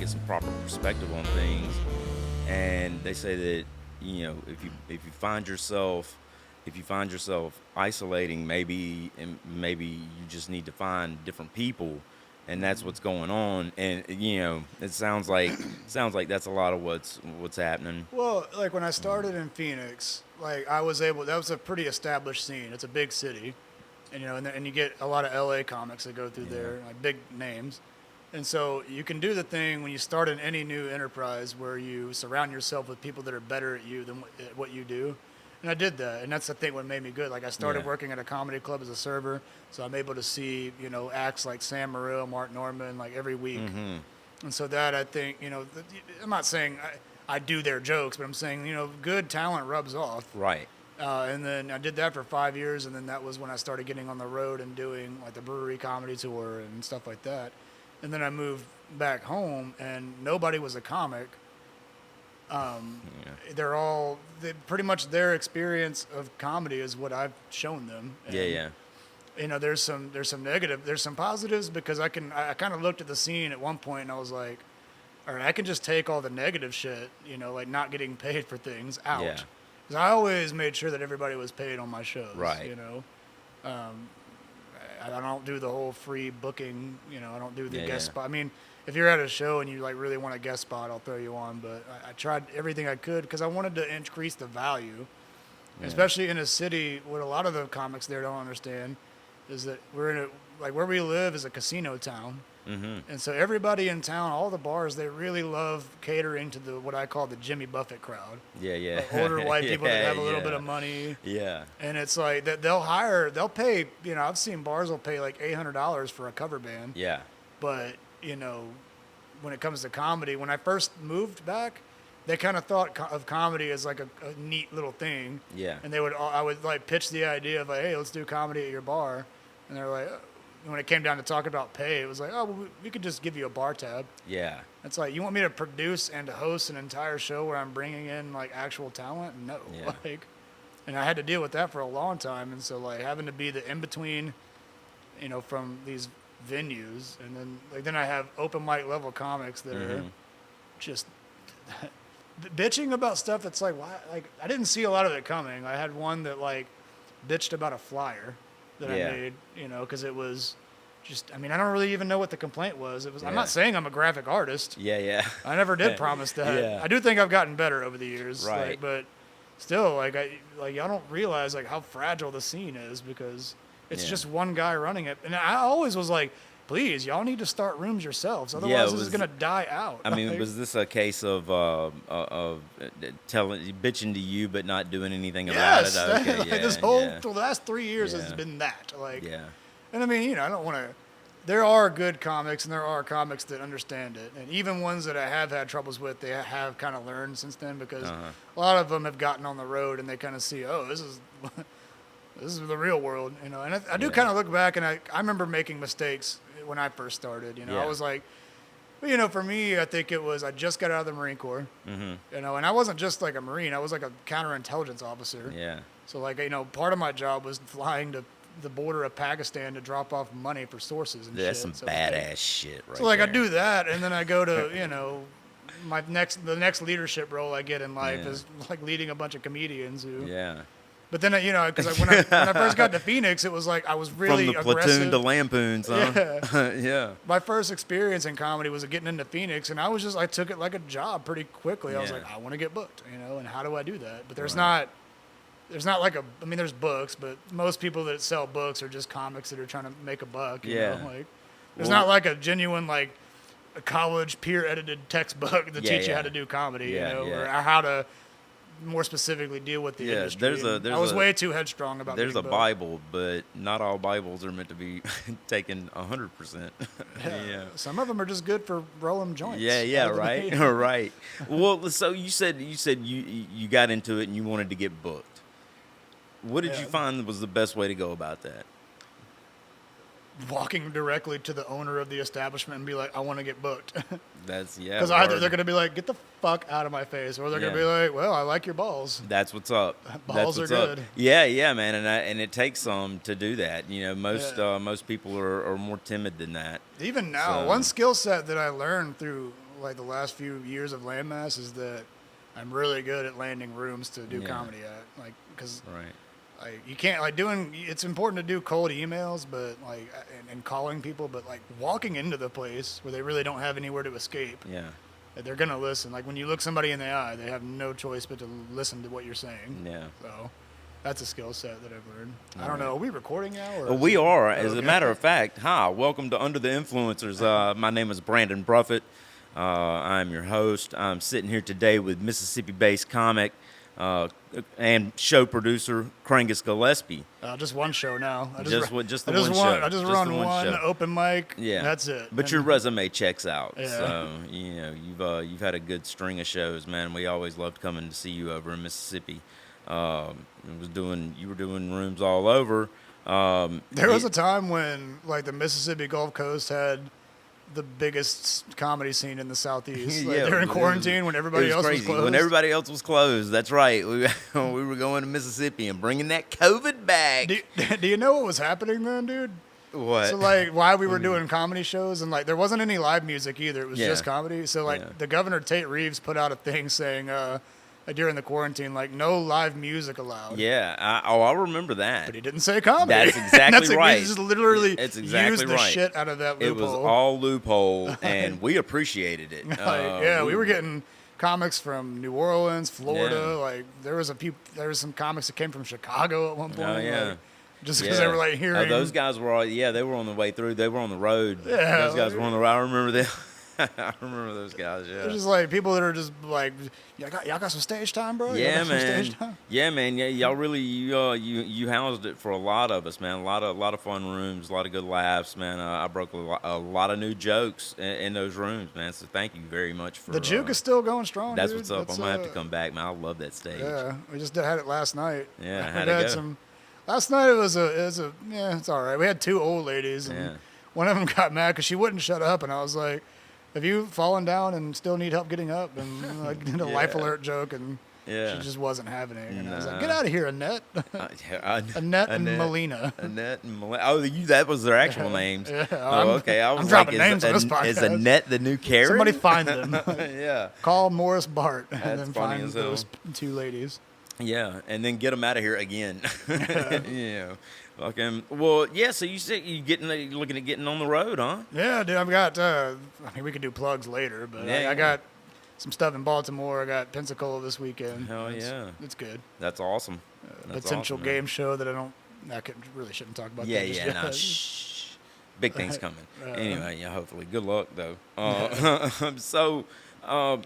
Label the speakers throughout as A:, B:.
A: get some proper perspective on things. And they say that, if you find yourself isolating, maybe you just need to find different people, and that's what's going on. And it sounds like that's a lot of what's happening.
B: Well, like when I started in Phoenix, like I was able. That was a pretty established scene. It's a big city, and and you get a lot of LA comics that go through there, like big names. And so you can do the thing when you start in any new enterprise where you surround yourself with people that are better at you than what you do. And I did that, and that's the thing what made me good. Like I started working at a comedy club as a server, so I'm able to see acts like Sam Morril, Mark Norman, like every week. And so that I think I'm not saying I do their jokes, but I'm saying good talent rubs off.
A: Right.
B: And then I did that for 5 years, and then that was when I started getting on the road and doing like the brewery comedy tour and stuff like that. And then I moved back home, and nobody was a comic. Pretty much their experience of comedy is what I've shown them. And, there's some negative, there's some positives because I kind of looked at the scene at one point and I was like, all right, I can just take all the negative shit, like not getting paid for things out.
A: Yeah.
B: Because I always made sure that everybody was paid on my shows.
A: Right.
B: I don't do the whole free booking, I don't do the guest spot. I mean, if you're at a show and you like really want a guest spot, I'll throw you on. But I tried everything I could because I wanted to increase the value, especially in a city. What a lot of the comics there don't understand is that we're in where we live is a casino town. And so everybody in town, all the bars, they really love catering to what I call the Jimmy Buffett crowd.
A: Yeah.
B: Older white people that have a little bit of money.
A: Yeah.
B: And it's like that they'll pay, I've seen bars will pay like $800 for a cover band.
A: Yeah.
B: But, when it comes to comedy, when I first moved back, they kind of thought of comedy as like a neat little thing.
A: Yeah.
B: And I would like pitch the idea of like, hey, let's do comedy at your bar. And they're like, when it came down to talking about pay, it was like, oh, well, we could just give you a bar tab.
A: Yeah.
B: It's like, you want me to produce and to host an entire show where I'm bringing in like actual talent? No.
A: Yeah.
B: And I had to deal with that for a long time. And so like having to be the in-between, from these venues. And then I have open mic level comics that are just bitching about stuff that's like, why? Like, I didn't see a lot of it coming. I had one that like bitched about a flyer that I made, because it was just, I don't really even know what the complaint was. I'm not saying I'm a graphic artist.
A: Yeah.
B: I never did promise that.
A: Yeah.
B: I do think I've gotten better over the years.
A: Right.
B: But still, y'all don't realize like how fragile the scene is because it's just one guy running it. And I always was like, please, y'all need to start rooms yourselves. Otherwise, this is going to die out.
A: Was this a case of bitching to you but not doing anything about it? Okay,
B: the last 3 years has been that. And I don't want to. There are good comics and there are comics that understand it, and even ones that I have had troubles with, they have kind of learned since then because a lot of them have gotten on the road and they kind of see, oh, this is the real world, And I do kind of look back and I remember making mistakes when I first started. I was like, for me, I think it was I just got out of the Marine Corps, and I wasn't just like a Marine. I was like a counterintelligence officer.
A: Yeah.
B: So part of my job was flying to the border of Pakistan to drop off money for sources and
A: That's
B: shit.
A: some badass shit right
B: So I
A: there.
B: do that, and then I go to the next leadership role I get in life is like leading a bunch of comedians who.
A: Yeah.
B: But then because when I first got to Phoenix, it was like I was really
A: From the
B: aggressive.
A: platoon to lampoons, huh?
B: Yeah.
A: Yeah.
B: My first experience in comedy was getting into Phoenix, and I took it like a job pretty quickly. I was like, I want to get booked, and how do I do that? But there's not like there's books, but most people that sell books are just comics that are trying to make a buck. You know? There's not like a genuine like a college peer edited textbook that teach you how to do comedy, or how to more specifically deal with the industry. I was way too headstrong about.
A: There's a Bible, but not all Bibles are meant to be taken 100%. Yeah.
B: Some of them are just good for rolling joints.
A: Yeah, right, right. Well, so you said you got into it and you wanted to get booked. What did you find was the best way to go about that?
B: Walking directly to the owner of the establishment and be like, I want to get booked. Because either they're going to be like, get the fuck out of my face, or they're going to be like, well, I like your balls.
A: That's what's up.
B: Balls are good.
A: Yeah, man, and it takes some to do that. Most people are more timid than that.
B: Even now, one skill set that I learned through like the last few years of Landmass is that I'm really good at landing rooms to do comedy at, like, because you can't like doing. It's important to do cold emails, but like and calling people, but like walking into the place where they really don't have anywhere to escape.
A: Yeah.
B: They're gonna listen. Like when you look somebody in the eye, they have no choice but to listen to what you're saying.
A: Yeah.
B: So that's a skill set that I've learned. I don't know. Are we recording now? Or
A: We are. As a matter of fact, hi. Welcome to Under the Influencers. My name is Brandon Bruffett. I'm your host. I'm sitting here today with Mississippi-based comic and show producer Krangus Gillespie.
B: Just one show now.
A: Just the one show.
B: I just run one open mic.
A: Yeah,
B: that's it.
A: But your resume checks out.
B: Yeah.
A: So you've had a good string of shows, man. We always loved coming to see you over in Mississippi. You were doing rooms all over.
B: There was a time when like the Mississippi Gulf Coast had the biggest comedy scene in the Southeast. Like, during quarantine when everybody else was closed.
A: When everybody else was closed, that's right. We were going to Mississippi and bringing that COVID back.
B: Do you know what was happening then, dude?
A: What?
B: So like why we were doing comedy shows and like there wasn't any live music either. It was just comedy. So like the governor Tate Reeves put out a thing saying during the quarantine, like no live music allowed.
A: Yeah, I remember that.
B: But he didn't say comedy.
A: That's exactly right.
B: He just literally
A: used
B: the shit out of that loophole.
A: It was all loophole, and we appreciated it.
B: We were getting comics from New Orleans, Florida. Like there was some comics that came from Chicago at one point.
A: Oh yeah.
B: Like, just because they were like hearing.
A: Those guys were they were on the way through. They were on the road.
B: Yeah,
A: those guys were on the road. I remember them. I remember those guys. Yeah,
B: they're just like people that are just like, y'all got some stage time, bro.
A: Yeah, man. Yeah, man. Yeah, y'all really you housed it for a lot of us, man. A lot of fun rooms, a lot of good laughs, man. I broke a lot of new jokes in those rooms, man. So thank you very much for
B: the juke is still going strong.
A: That's
B: dude.
A: what's up. I'm gonna have to come back, man. I love that stage.
B: Yeah, we just had it last night.
A: Yeah, how'd it go?
B: Last night it was it's all right. We had two old ladies, and one of them got mad because she wouldn't shut up, and I was like, have you fallen down and still need help getting up? And like did a life alert joke, and she just wasn't having it. And I was like, get out of here, Annette. Annette and Melina.
A: Annette and Melina. Oh, that was their actual names.
B: Yeah.
A: Oh, okay. I was
B: I'm dropping names on this podcast.
A: Is Annette the new Karen?
B: Somebody find them.
A: Yeah.
B: Call Morris Bart and
A: That's
B: then
A: funny
B: find
A: as hell.
B: those two ladies.
A: Yeah, and then get them out of here again. Yeah. Okay. Well, yeah. So you said you're looking at getting on the road, huh?
B: Yeah, dude. I've got. We could do plugs later, but I got some stuff in Baltimore. I got Pensacola this weekend.
A: Hell yeah,
B: it's good.
A: That's awesome.
B: Potential
A: awesome,
B: game show that I really shouldn't talk about.
A: Yeah,
B: that
A: yeah. No, shh. Big things coming. Anyway, yeah. Hopefully, good luck though. So. How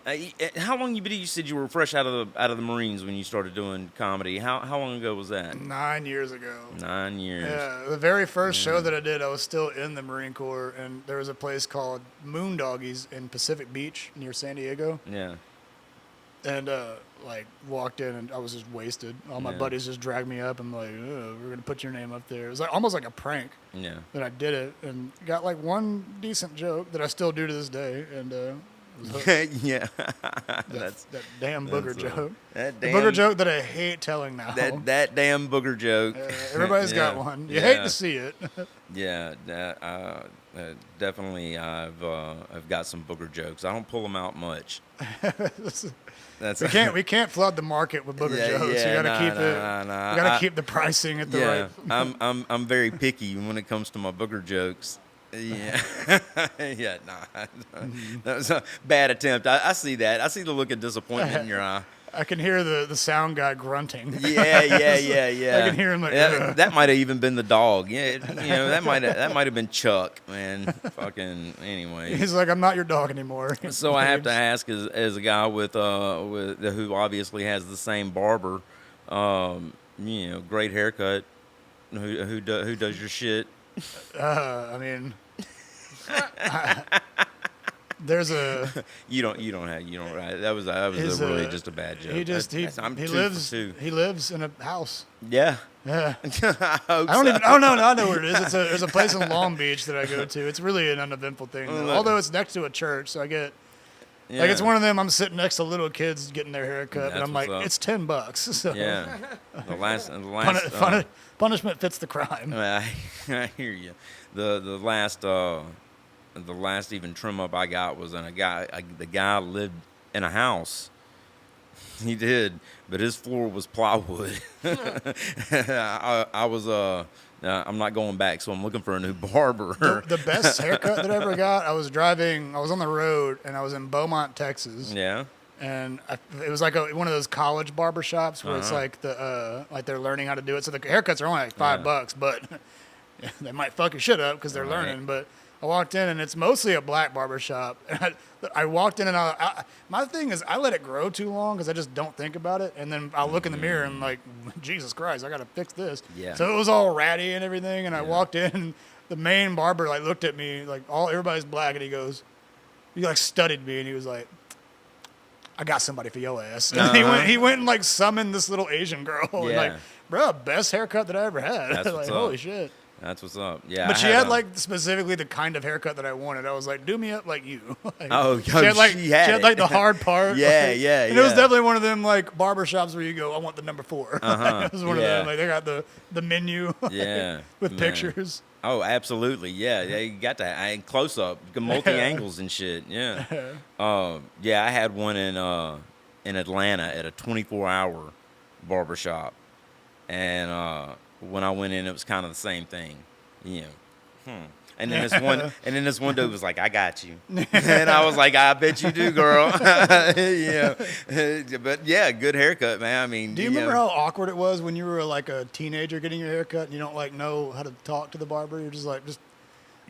A: long you said you were fresh out of the Marines when you started doing comedy? How long ago was that?
B: 9 years ago.
A: 9 years.
B: Yeah, the very first show that I did, I was still in the Marine Corps, and there was a place called Moondoggies in Pacific Beach near San Diego.
A: Yeah.
B: And walked in, and I was just wasted. All my buddies just dragged me up and like, we're gonna put your name up there. It was like almost like a prank.
A: Yeah.
B: That I did it and got like one decent joke that I still do to this day, and.
A: Yeah,
B: that damn booger joke.
A: That
B: damn booger joke that I hate telling now.
A: That damn booger joke.
B: Everybody's got one. You hate to see it.
A: Yeah, definitely. I've got some booger jokes. I don't pull them out much.
B: We can't flood the market with booger jokes. You gotta keep it. You gotta keep the pricing at the right.
A: I'm very picky when it comes to my booger jokes. Yeah. Yeah, that was a bad attempt. I see that. I see the look of disappointment in your eye.
B: I can hear the sound guy grunting.
A: Yeah.
B: I can hear him like
A: that might have even been the dog. Yeah, that might have been Chuck, man. Fucking anyway.
B: He's like, I'm not your dog anymore.
A: So I have to ask, as a guy with who obviously has the same barber, great haircut. Who does your shit?
B: I mean, there's a
A: you don't right. That was really just a bad joke.
B: He lives in a house.
A: Yeah.
B: Yeah.
A: I
B: know where it is. There's a place in Long Beach that I go to. It's really an uneventful thing, although it's next to a church, so I get. Yeah. Like it's one of them. I'm sitting next to little kids getting their hair cut, and I'm like, it's $10. So
A: yeah, the last
B: punishment fits the crime.
A: I hear you. The last the last even trim up I got was on the guy lived in a house. He did, but his floor was plywood. I was I'm not going back, so I'm looking for a new barber.
B: The best haircut that I ever got, I was on the road, and I was in Beaumont, Texas.
A: Yeah.
B: And it was like one of those college barber shops where it's like like they're learning how to do it. So the haircuts are only like $5, but they might fuck your shit up because they're learning. But I walked in, and it's mostly a black barber shop. And I walked in, and my thing is I let it grow too long because I just don't think about it. And then I'll look in the mirror and like, Jesus Christ, I got to fix this.
A: Yeah.
B: So it was all ratty and everything. And I walked in, and the main barber like looked at me like everybody's black, and he like studied me, and he was like, I got somebody for your ass. And he went and like summoned this little Asian girl.
A: Yeah.
B: And like, bro, best haircut that I ever had.
A: That's
B: like,
A: what's
B: holy
A: up.
B: shit.
A: That's what's up. Yeah.
B: But she had like specifically the kind of haircut that I wanted. I was like, do me up like you. Like,
A: she
B: she had like the hard part.
A: Yeah,
B: like,
A: yeah,
B: and it was definitely one of them like barber shops where you go, I want the number 4. It was one of them. Like they got the menu.
A: Yeah.
B: With pictures.
A: Oh, absolutely. Yeah. You got that close up, multi angles and shit. Yeah. Yeah. I had one in Atlanta at a 24-hour barbershop, and when I went in, it was kind of the same thing. Yeah. And then this one dude was like, "I got you," and I was like, "I bet you do, girl." Yeah. But yeah, good haircut, man. I mean,
B: do you remember how awkward it was when you were like a teenager getting your haircut and you don't like know how to talk to the barber? You're just like,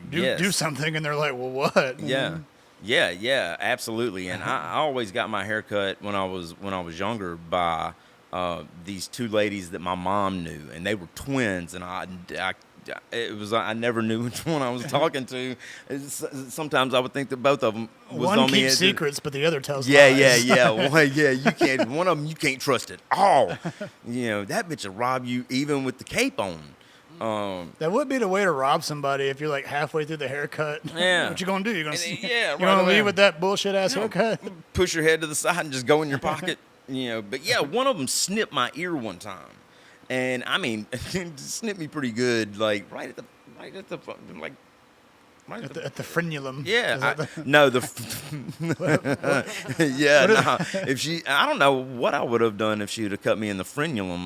B: do something, and they're like, "Well, what?"
A: Yeah. Yeah, absolutely. And I always got my hair cut when I was younger by these two ladies that my mom knew, and they were twins, and I never knew which one I was talking to. Sometimes I would think that both of them was
B: one
A: on me.
B: keeps secrets, but the other tells
A: Yeah.
B: lies.
A: You can't. One of them you can't trust at all. That bitch will rob you even with the cape on.
B: That would be the way to rob somebody if you're like halfway through the haircut.
A: Yeah.
B: What you gonna do? You're gonna
A: right
B: you gonna
A: away.
B: leave with that bullshit ass haircut?
A: Push your head to the side and just go in your pocket. But yeah, one of them snipped my ear one time, and I mean, snipped me pretty good, like right at the
B: frenulum.
A: Yeah, I don't know what I would have done if she would have cut me in the frenulum,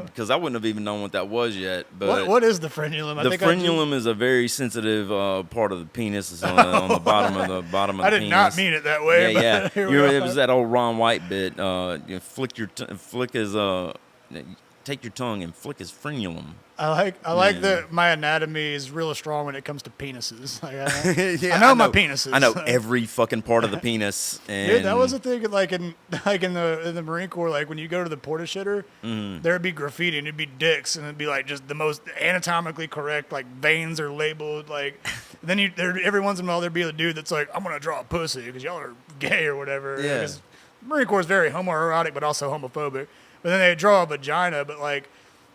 A: because I wouldn't have even known what that was yet. But
B: what is the frenulum?
A: The frenulum is a very sensitive part of the penis. It's on the bottom of the penis.
B: I did not mean it that way.
A: Yeah.
B: But
A: It was that old Ron White bit. Take your tongue and flick his frenulum.
B: I like that my anatomy is real strong when it comes to penises. Like,
A: Yeah,
B: I know my penises.
A: I know every fucking part of the penis. And
B: Dude, that was the thing. Like in the Marine Corps, like when you go to the porta shitter, there'd be graffiti and it'd be dicks, and it'd be like just the most anatomically correct. Like veins are labeled. Like then every once in a while there'd be a dude that's like, I'm gonna draw a pussy because y'all are gay or whatever.
A: Yeah.
B: 'Cause Marine Corps is very homoerotic but also homophobic. But then they draw a vagina, but like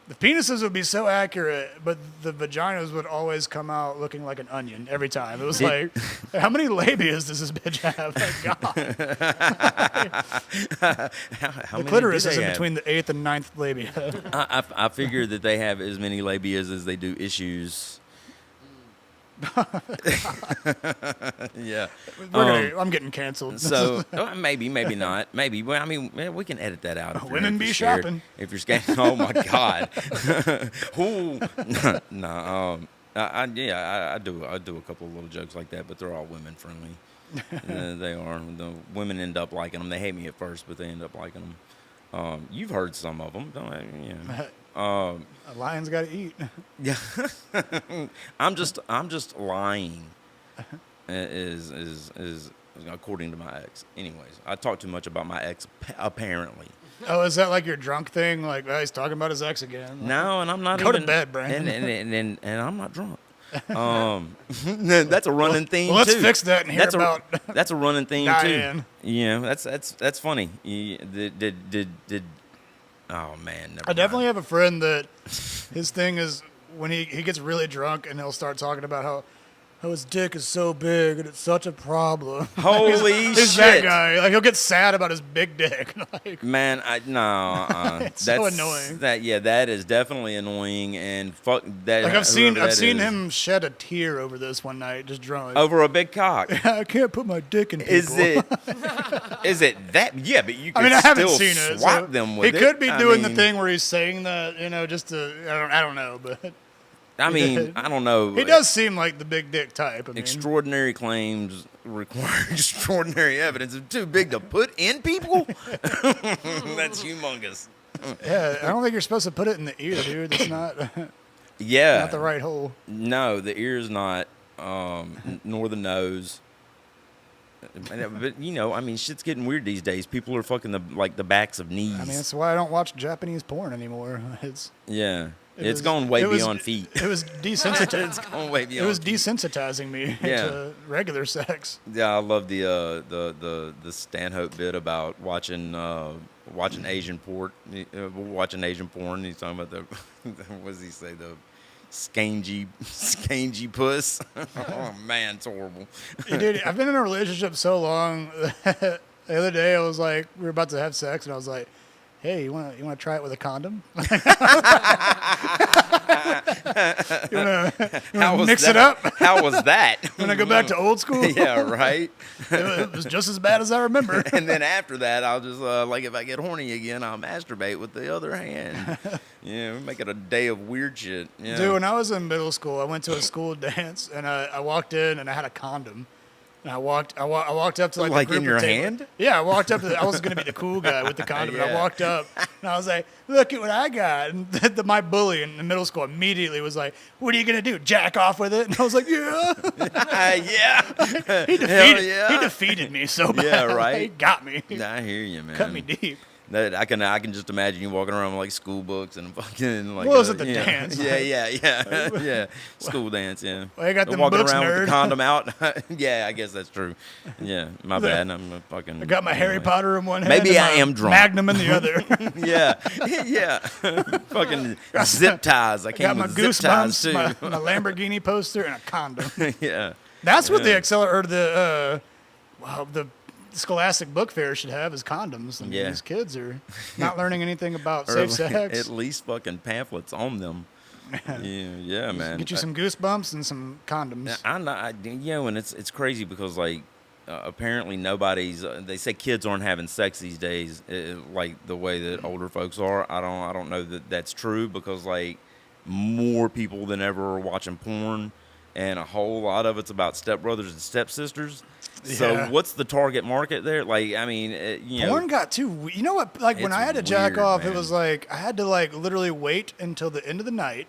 B: the penises would be so accurate, but the vaginas would always come out looking like an onion every time. It was like, how many labias does this bitch have? God.
A: How
B: The
A: many
B: clitoris
A: do they
B: is in
A: have?
B: between the 8th and 9th labia.
A: I figure that they have as many labias as they do issues. Yeah.
B: I'm getting canceled.
A: So maybe not. Maybe. Well, I mean, we can edit that out.
B: Women be shopping.
A: If you're scared. Oh my God. Ooh. No. I do a couple of little jokes like that, but they're all women friendly. They are. The women end up liking them. They hate me at first, but they end up liking them. You've heard some of them, don't you? Yeah.
B: A lion's got to eat.
A: Yeah. I'm just lying. Is according to my ex. Anyways, I talk too much about my ex apparently.
B: Oh, is that like your drunk thing? Like, oh, he's talking about his ex again.
A: No, and I'm not
B: Go
A: even,
B: to bed, Brandon.
A: And I'm not drunk. That's a running theme.
B: Well, let's
A: too.
B: fix that and hear about.
A: That's a running theme
B: Diane.
A: too. Yeah, that's funny. Oh man, never
B: I definitely
A: mind.
B: have a friend that his thing is when he gets really drunk and he'll start talking about how oh, his dick is so big and it's such a problem.
A: Holy
B: He's
A: shit.
B: that guy. Like, he'll get sad about his big dick. Like,
A: Man,
B: it's so annoying.
A: That is definitely annoying, and fuck that.
B: Like, I've seen
A: whoever that is.
B: him shed a tear over this one night, just drunk.
A: Over a big cock.
B: I can't put my dick in people.
A: Is it that? Yeah, but you can
B: I haven't
A: still
B: seen it.
A: swap
B: So
A: them with it.
B: he could be
A: I
B: doing the
A: mean,
B: thing where he's saying that, just to, I don't know, but
A: I mean, I don't know.
B: he does seem like the big dick type. I mean,
A: Extraordinary claims require extraordinary evidence. It's too big to put in people? That's humongous.
B: yeah, I don't think you're supposed to put it in the ear, dude. It's not
A: Yeah.
B: not the right hole.
A: No, the ear's not, nor the nose. But shit's getting weird these days. People are fucking the backs of knees.
B: I mean, that's why I don't watch Japanese porn anymore. It's
A: gone way beyond feet.
B: It was desensitizing.
A: It's gone way beyond.
B: It was
A: feet.
B: desensitizing me to regular sex.
A: Yeah, I love the Stanhope bit about watching Asian porn. Watching Asian porn. He's talking about what does he say? The skangy puss. Oh man, it's horrible.
B: Dude, I've been in a relationship so long. The other day, I was like, we were about to have sex, and I was like, hey, you want to try it with a condom? you want to mix it up?
A: How was that?
B: When I go back to old school?
A: Yeah, right.
B: It was just as bad as I remember.
A: And then after that, I'll just if I get horny again, I'll masturbate with the other hand. Make it a day of weird shit. Yeah.
B: Dude, when I was in middle school, I went to a school dance, and I walked in, and I had a condom. And I walked up to
A: like
B: the group
A: in your
B: of
A: hand?
B: Yeah, I walked up to I was going to be the cool guy with the condom. And I
A: Yeah.
B: walked up and I was like, look at what I got. And my bully in middle school immediately was like, what are you going to do? Jack off with it? And I was like, yeah.
A: Yeah.
B: He defeated me so bad.
A: Yeah, right.
B: He got me.
A: I hear you, man.
B: Cut me deep.
A: That I can just imagine you walking around with like school books and fucking like.
B: What was it, the dance?
A: Yeah. School dance, yeah.
B: Well, I got them
A: walking
B: books,
A: around with
B: nerd.
A: the condom out. Yeah, I guess that's true. Yeah, my bad. I'm a fucking.
B: I got my Harry Potter in one hand.
A: Maybe
B: and
A: I
B: my
A: am drunk.
B: Magnum in the other.
A: Yeah. Fucking zip ties. I
B: Got
A: came
B: my
A: with zip ties too.
B: goosebumps, my Lamborghini poster, and a condom.
A: Yeah.
B: That's what the Scholastic Book Fair should have is condoms. And
A: Yeah.
B: these kids are not learning anything about
A: Or
B: safe sex.
A: at least fucking pamphlets on them. Yeah, man.
B: Get you some goosebumps and some condoms.
A: And it's crazy because like apparently nobody's. They say kids aren't having sex these days, like the way that older folks are. I don't know that that's true because like more people than ever are watching porn, and a whole lot of it's about stepbrothers and stepsisters. So
B: Yeah.
A: what's the target market there? Like, I mean,
B: Porn got too. You know what? Like when
A: It's
B: I had to jack
A: weird,
B: off,
A: man.
B: it was like I had to like literally wait until the end of the night.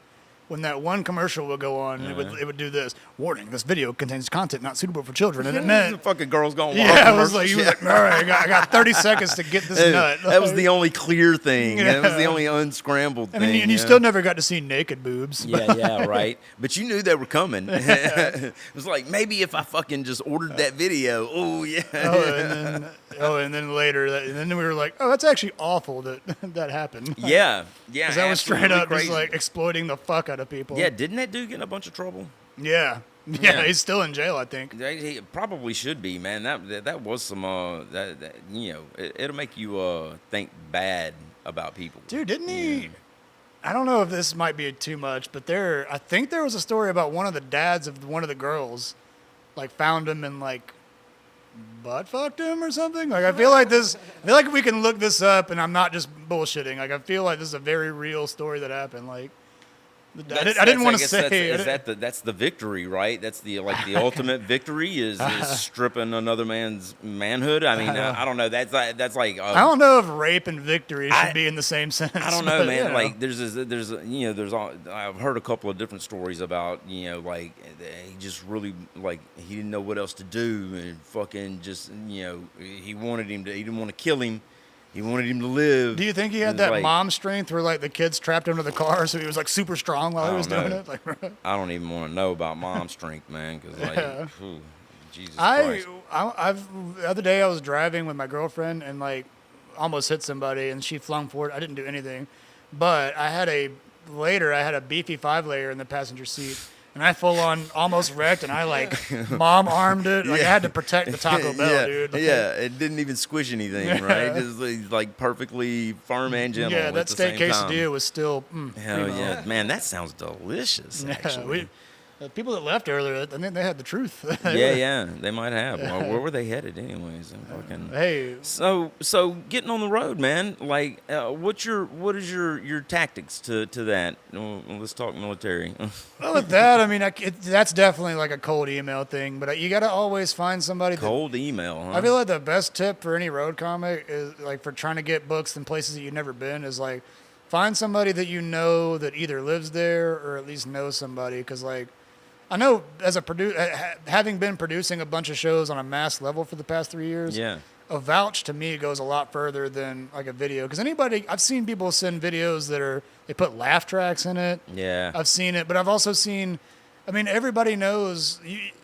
B: When that one commercial would go on, it would do this. Warning, this video contains content not suitable for children. And it meant,
A: fucking girls going wild.
B: yeah, it was like,
A: commercials.
B: you was like, all right, I got 30 seconds to get this nut.
A: That was the only clear thing. That was the
B: Yeah.
A: only unscrambled
B: And,
A: thing.
B: then, and you still never got to see naked boobs.
A: Yeah, right. But you knew they were coming. It was like, maybe if I fucking just ordered that video. Oh, yeah.
B: And then later, and then we were like, oh, that's actually awful that that happened.
A: Yeah.
B: Because that was straight up
A: crazy.
B: just like exploiting the fuck out of people.
A: Yeah, didn't that dude get in a bunch of trouble?
B: Yeah.
A: Yeah.
B: He's still in jail, I think.
A: He probably should be, man. That was some, it'll make you think bad about people.
B: Dude, didn't he? I don't know if this might be too much, but I think there was a story about one of the dads of one of the girls, like found him and like butt fucked him or something. Like I feel like we can look this up, and I'm not just bullshitting. Like I feel like this is a very real story that happened. Like I didn't want to say.
A: That's the victory, right? That's the ultimate victory is stripping another man's manhood. I mean, I don't know. That's like.
B: I don't know if rape and victory should be in the same sentence.
A: I don't know,
B: but,
A: man.
B: you know.
A: Like I've heard a couple of different stories about like he just really like he didn't know what else to do and fucking just he didn't want to kill him. He wanted him to live.
B: Do you think he had that mom strength where like the kids trapped him to the car, so he was like super strong while he was doing it? Like,
A: I don't even want to know about mom strength, man, because like, Jesus
B: Christ.
A: Christ.
B: The other day I was driving with my girlfriend and like almost hit somebody, and she flung forward. I didn't do anything, but I had a beefy 5-layer in the passenger seat. and I full on almost wrecked, and I like mom armed it. Like I had to protect the Taco Bell, dude. Like,
A: it didn't even squish anything, right? Just like perfectly firm and gentle.
B: yeah, that
A: at the
B: steak
A: same time.
B: quesadilla was still.
A: Hell
B: primo.
A: yeah, man, that sounds delicious. Actually.
B: The people that left earlier, I think they had the truth.
A: Yeah, they might have. Well, where were they headed, anyways?
B: Hey,
A: So getting on the road, man. Like, what is your tactics to that? Let's talk military.
B: well, with that, I mean, that's definitely like a cold email thing. But you got to always find somebody.
A: Cold email, huh?
B: I feel like the best tip for any road comic is like for trying to get books in places that you've never been is like find somebody that you know that either lives there or at least knows somebody. Because like I know as a having been producing a bunch of shows on a mass level for the past 3 years,
A: Yeah.
B: a vouch to me goes a lot further than like a video. Because I've seen people send videos that they put laugh tracks in it.
A: Yeah.
B: I've seen it, but I've also seen, I mean, everybody knows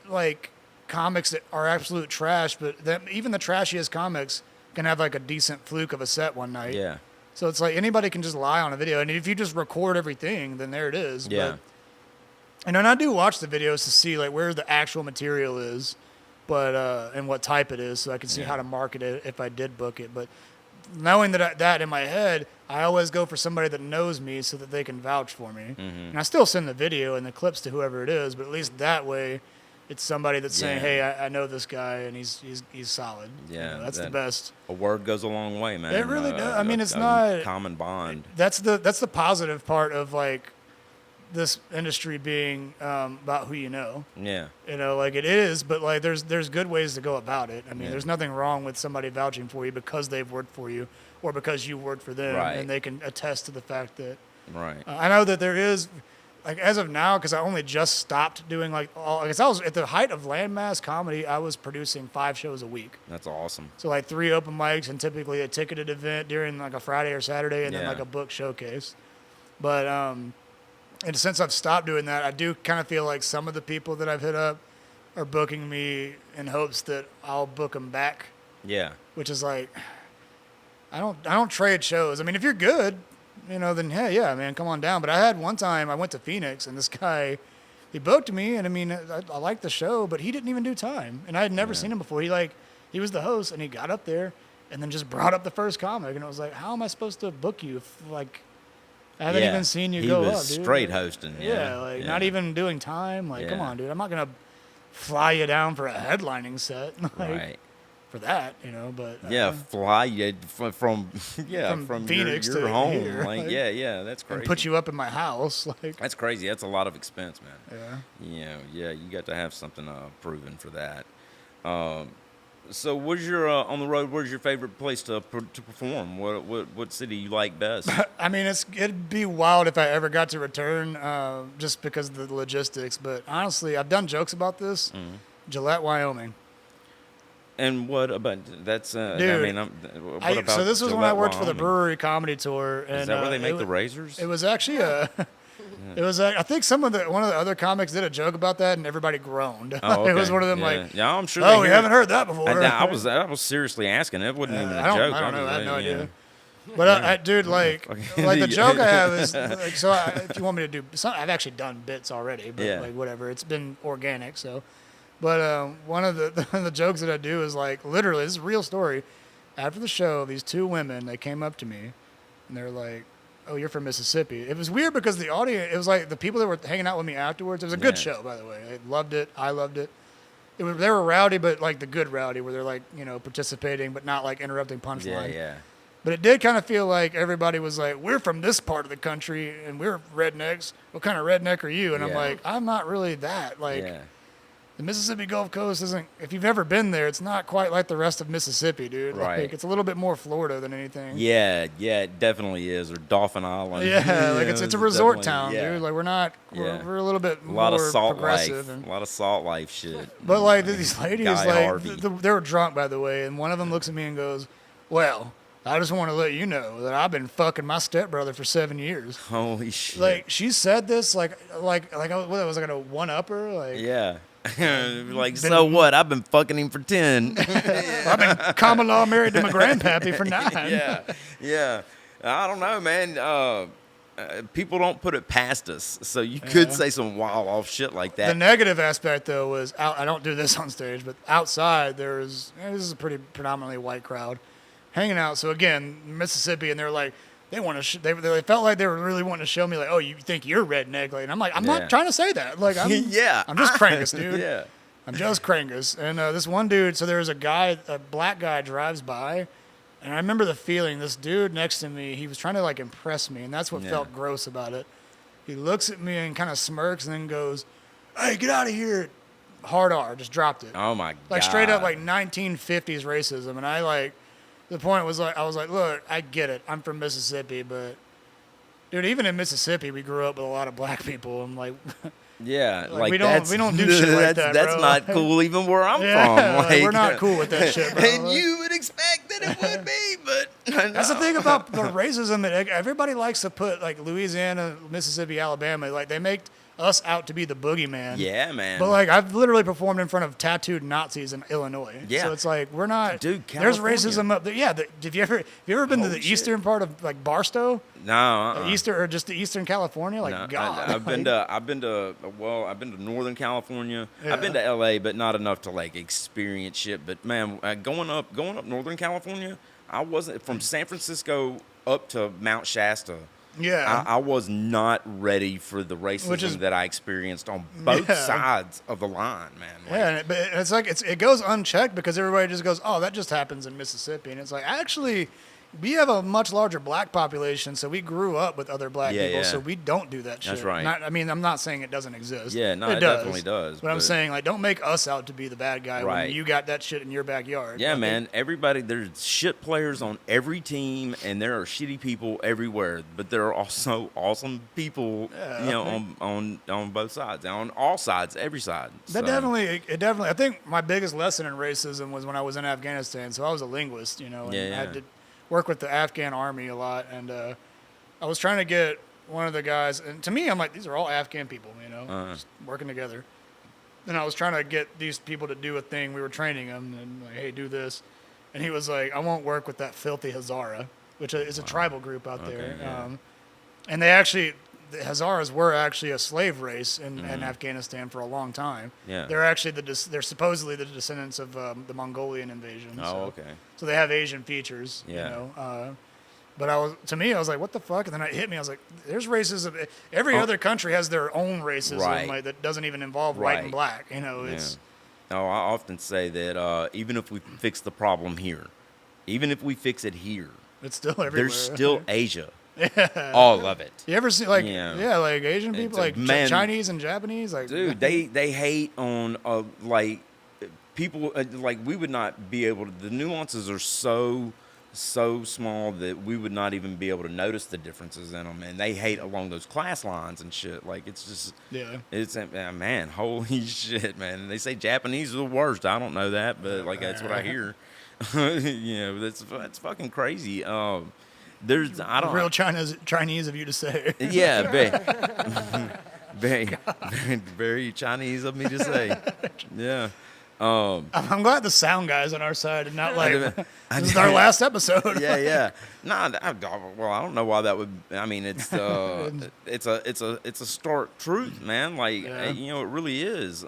B: like comics that are absolute trash, but even the trashiest comics can have like a decent fluke of a set one night.
A: Yeah.
B: So it's like anybody can just lie on a video, and if you just record everything, then there it is.
A: Yeah.
B: But, and I do watch the videos to see like where the actual material is, but and what type it is, so I can see how to market it if I did book it. But knowing that in my head, I always go for somebody that knows me so that they can vouch for me. And I still send the video and the clips to whoever it is, but at least that way, it's somebody that's saying, "Hey, I know this guy and he's solid."
A: Yeah,
B: that's the best.
A: A word goes a long way, man.
B: It really does. I mean, it's
A: a
B: not
A: common bond.
B: That's the positive part of like this industry being about who you know.
A: Yeah.
B: You know, like it is, but like there's good ways to go about it. I mean, there's nothing wrong with somebody vouching for you because they've worked for you or because you worked for them,
A: Right.
B: and they can attest to the fact that.
A: Right.
B: I know that there is, like as of now, because I only just stopped doing like all. Because I was at the height of landmass comedy, I was producing 5 shows a week.
A: That's awesome.
B: So like 3 open mics and typically a ticketed event during like a Friday or Saturday, and then
A: Yeah.
B: like a book showcase. But and since I've stopped doing that, I do kind of feel like some of the people that I've hit up are booking me in hopes that I'll book them back,
A: Yeah.
B: which is like, I don't trade shows. I mean, if you're good, you know, then hey, yeah, man, come on down. But I had one time I went to Phoenix and this guy, he booked me, and I mean, I liked the show, but he didn't even do time, and I had never seen him before. He was the host, and he got up there and then just brought up the first comic, and it was like, how am I supposed to book you if like I haven't even seen you go up, dude.
A: He was straight hosting.
B: Yeah, not even doing time. Like, come
A: Yeah.
B: on, dude. I'm not gonna fly you down for a headlining set, like,
A: Right.
B: for that, you know. But
A: Yeah, fly you from
B: From Phoenix
A: your
B: to
A: home.
B: here,
A: Like,
B: like,
A: yeah, that's crazy.
B: and put you up in my house, like,
A: That's crazy. That's a lot of expense, man.
B: yeah.
A: Yeah, you got to have something proven for that. So, what's your on the road? Where's your favorite place to perform? What city you like best?
B: I mean, it'd be wild if I ever got to return, just because of the logistics. But honestly, I've done jokes about this. Gillette, Wyoming.
A: And what about that's?
B: Dude,
A: I mean, what about
B: so this was when I
A: Gillette,
B: worked for the
A: Wyoming?
B: brewery comedy tour. And,
A: Is that where they make
B: it
A: the razors?
B: It was actually a. It was. I think one of the other comics did a joke about that, and everybody groaned.
A: Oh, okay.
B: It was one of them like,
A: yeah, I'm sure.
B: "Oh, we haven't heard that before."
A: I was seriously asking. It wasn't even a joke.
B: I don't know. I have no
A: yeah.
B: idea. But dude, like the joke I have is like, so. If you want me to do, I've actually done bits already, but
A: Yeah.
B: like whatever. It's been organic, so. But one of the jokes that I do is like literally, this is a real story. After the show, these 2 women, they came up to me, and they're like, "Oh, you're from Mississippi." It was weird because the audience, it was like the people that were hanging out with me afterwards. It was a good
A: Yes.
B: show, by the way. I loved it. I loved it. They were rowdy, but like the good rowdy, where they're like, you know, participating, but not like interrupting punchline.
A: Yeah.
B: But it did kind of feel like everybody was like, "We're from this part of the country, and we're rednecks. What kind of redneck are you?" And I'm
A: Yeah.
B: like, "I'm not really that. Like,
A: Yeah.
B: the Mississippi Gulf Coast isn't. If you've ever been there, it's not quite like the rest of Mississippi, dude.
A: Right.
B: Like, it's a little bit more Florida than anything.
A: Yeah, it definitely is. Or Dolphin Island.
B: Yeah, like it's a resort town,
A: definitely-
B: dude. Like we're not.
A: Yeah.
B: We're a little bit
A: a lot
B: more
A: of salt
B: progressive.
A: life.
B: And,
A: A lot of salt life shit.
B: but like these ladies,
A: Guy
B: like
A: Harvey.
B: they were drunk, by the way, and one of them looks at me and goes, "Well, I just want to let you know that I've been fucking my stepbrother for 7 years."
A: Holy shit.
B: Like she said this, like what was I gonna one up her? Like
A: Yeah. Like, so what? I've been fucking him for 10.
B: I've been common law married to my grandpappy for 9.
A: Yeah. I don't know, man. people don't put it past us. So you could say some wild off shit like that.
B: The negative aspect, though, was I don't do this on stage, but outside this is a pretty predominantly white crowd hanging out. So again, Mississippi, and they're like, they want to. They felt like they were really wanting to show me like, oh, you think you're redneck? Like, and I'm like, I'm not trying to say that. Like, I'm I'm just Krangus, dude.
A: Yeah.
B: I'm just Krangus. And this one dude, so there was a black guy drives by, and I remember the feeling. This dude next to me, he was trying to like impress me, and that's what felt gross about it. He looks at me and kind of smirks, and then goes, "Hey, get out of here!" Hard R, just dropped it.
A: Oh my god.
B: Like straight up like 1950s racism, and I like. The point was like, I was like, look, I get it. I'm from Mississippi, but dude, even in Mississippi, we grew up with a lot of black people. I'm like,
A: yeah,
B: like we don't do shit like that,
A: That's
B: bro.
A: not cool, even where I'm from.
B: Like, we're not cool with that shit, bro.
A: And you would expect that it would be, but
B: that's the thing about the racism. That everybody likes to put like Louisiana, Mississippi, Alabama. Like they make us out to be the boogeyman.
A: Yeah, man.
B: But like I've literally performed in front of tattooed Nazis in Illinois.
A: Yeah.
B: So it's like we're not.
A: Dude,
B: there's
A: California.
B: racism up there. Yeah. Have you ever been to the eastern part of like Barstow?
A: No.
B: Or just the Eastern California? Like
A: No,
B: God.
A: I've been to Northern California.
B: Yeah.
A: I've been to LA, but not enough to like experience shit. But man, going up Northern California, I wasn't from San Francisco up to Mount Shasta.
B: Yeah.
A: I was not ready for the racism that I experienced on both sides of the line, man. Like,
B: yeah, but it's like it goes unchecked because everybody just goes, "Oh, that just happens in Mississippi," and it's like actually, we have a much larger black population, so we grew up with other black people, so we don't do that shit.
A: That's right.
B: I mean, I'm not saying it doesn't exist.
A: Yeah, no, it definitely does.
B: But I'm saying, like, don't make us out to be the bad guy
A: Right.
B: when you got that shit in your backyard.
A: Yeah,
B: Like,
A: man. Everybody, there's shit players on every team, and there are shitty people everywhere. But there are also awesome people, on both sides, on all sides, every side.
B: That definitely. I think my biggest lesson in racism was when I was in Afghanistan. So I was a linguist, and I had to work with the Afghan army a lot, and I was trying to get one of the guys, and to me, I'm like, these are all Afghan people, just working together. And I was trying to get these people to do a thing. We were training them, and like, hey, do this. And he was like, I won't work with that filthy Hazara, which is a tribal group out there.
A: Yeah.
B: And the Hazaras were actually a slave race in Afghanistan for a long time.
A: Yeah.
B: They're actually they're supposedly the descendants of the Mongolian invasion.
A: Oh, okay.
B: So they have Asian features,
A: Yeah.
B: But I was like, what the fuck? And then it hit me. I was like, there's racism. Every other country has their own racism,
A: Right.
B: like that doesn't even involve white and black. It's
A: Oh, I often say that even if we fix the problem here, even if we fix it here,
B: it's still everywhere.
A: there's still Asia. All of it.
B: You ever see like like Asian people, like Chinese and Japanese, like
A: dude, they hate on like people like we would not be able to. The nuances are so small that we would not even be able to notice the differences in them, and they hate along those class lines and shit. Like it's just it's man, holy shit, man. They say Japanese are the worst. I don't know that, but like that's what I hear. That's fucking crazy. There's I don't
B: real Chinese of you to say.
A: Yeah, very Chinese of me to say. Yeah.
B: I'm glad the sound guy's on our side and not like this is our last episode.
A: Yeah. Nah, well, I don't know why that would. I mean, it's it's a stark truth, man. Like it really is.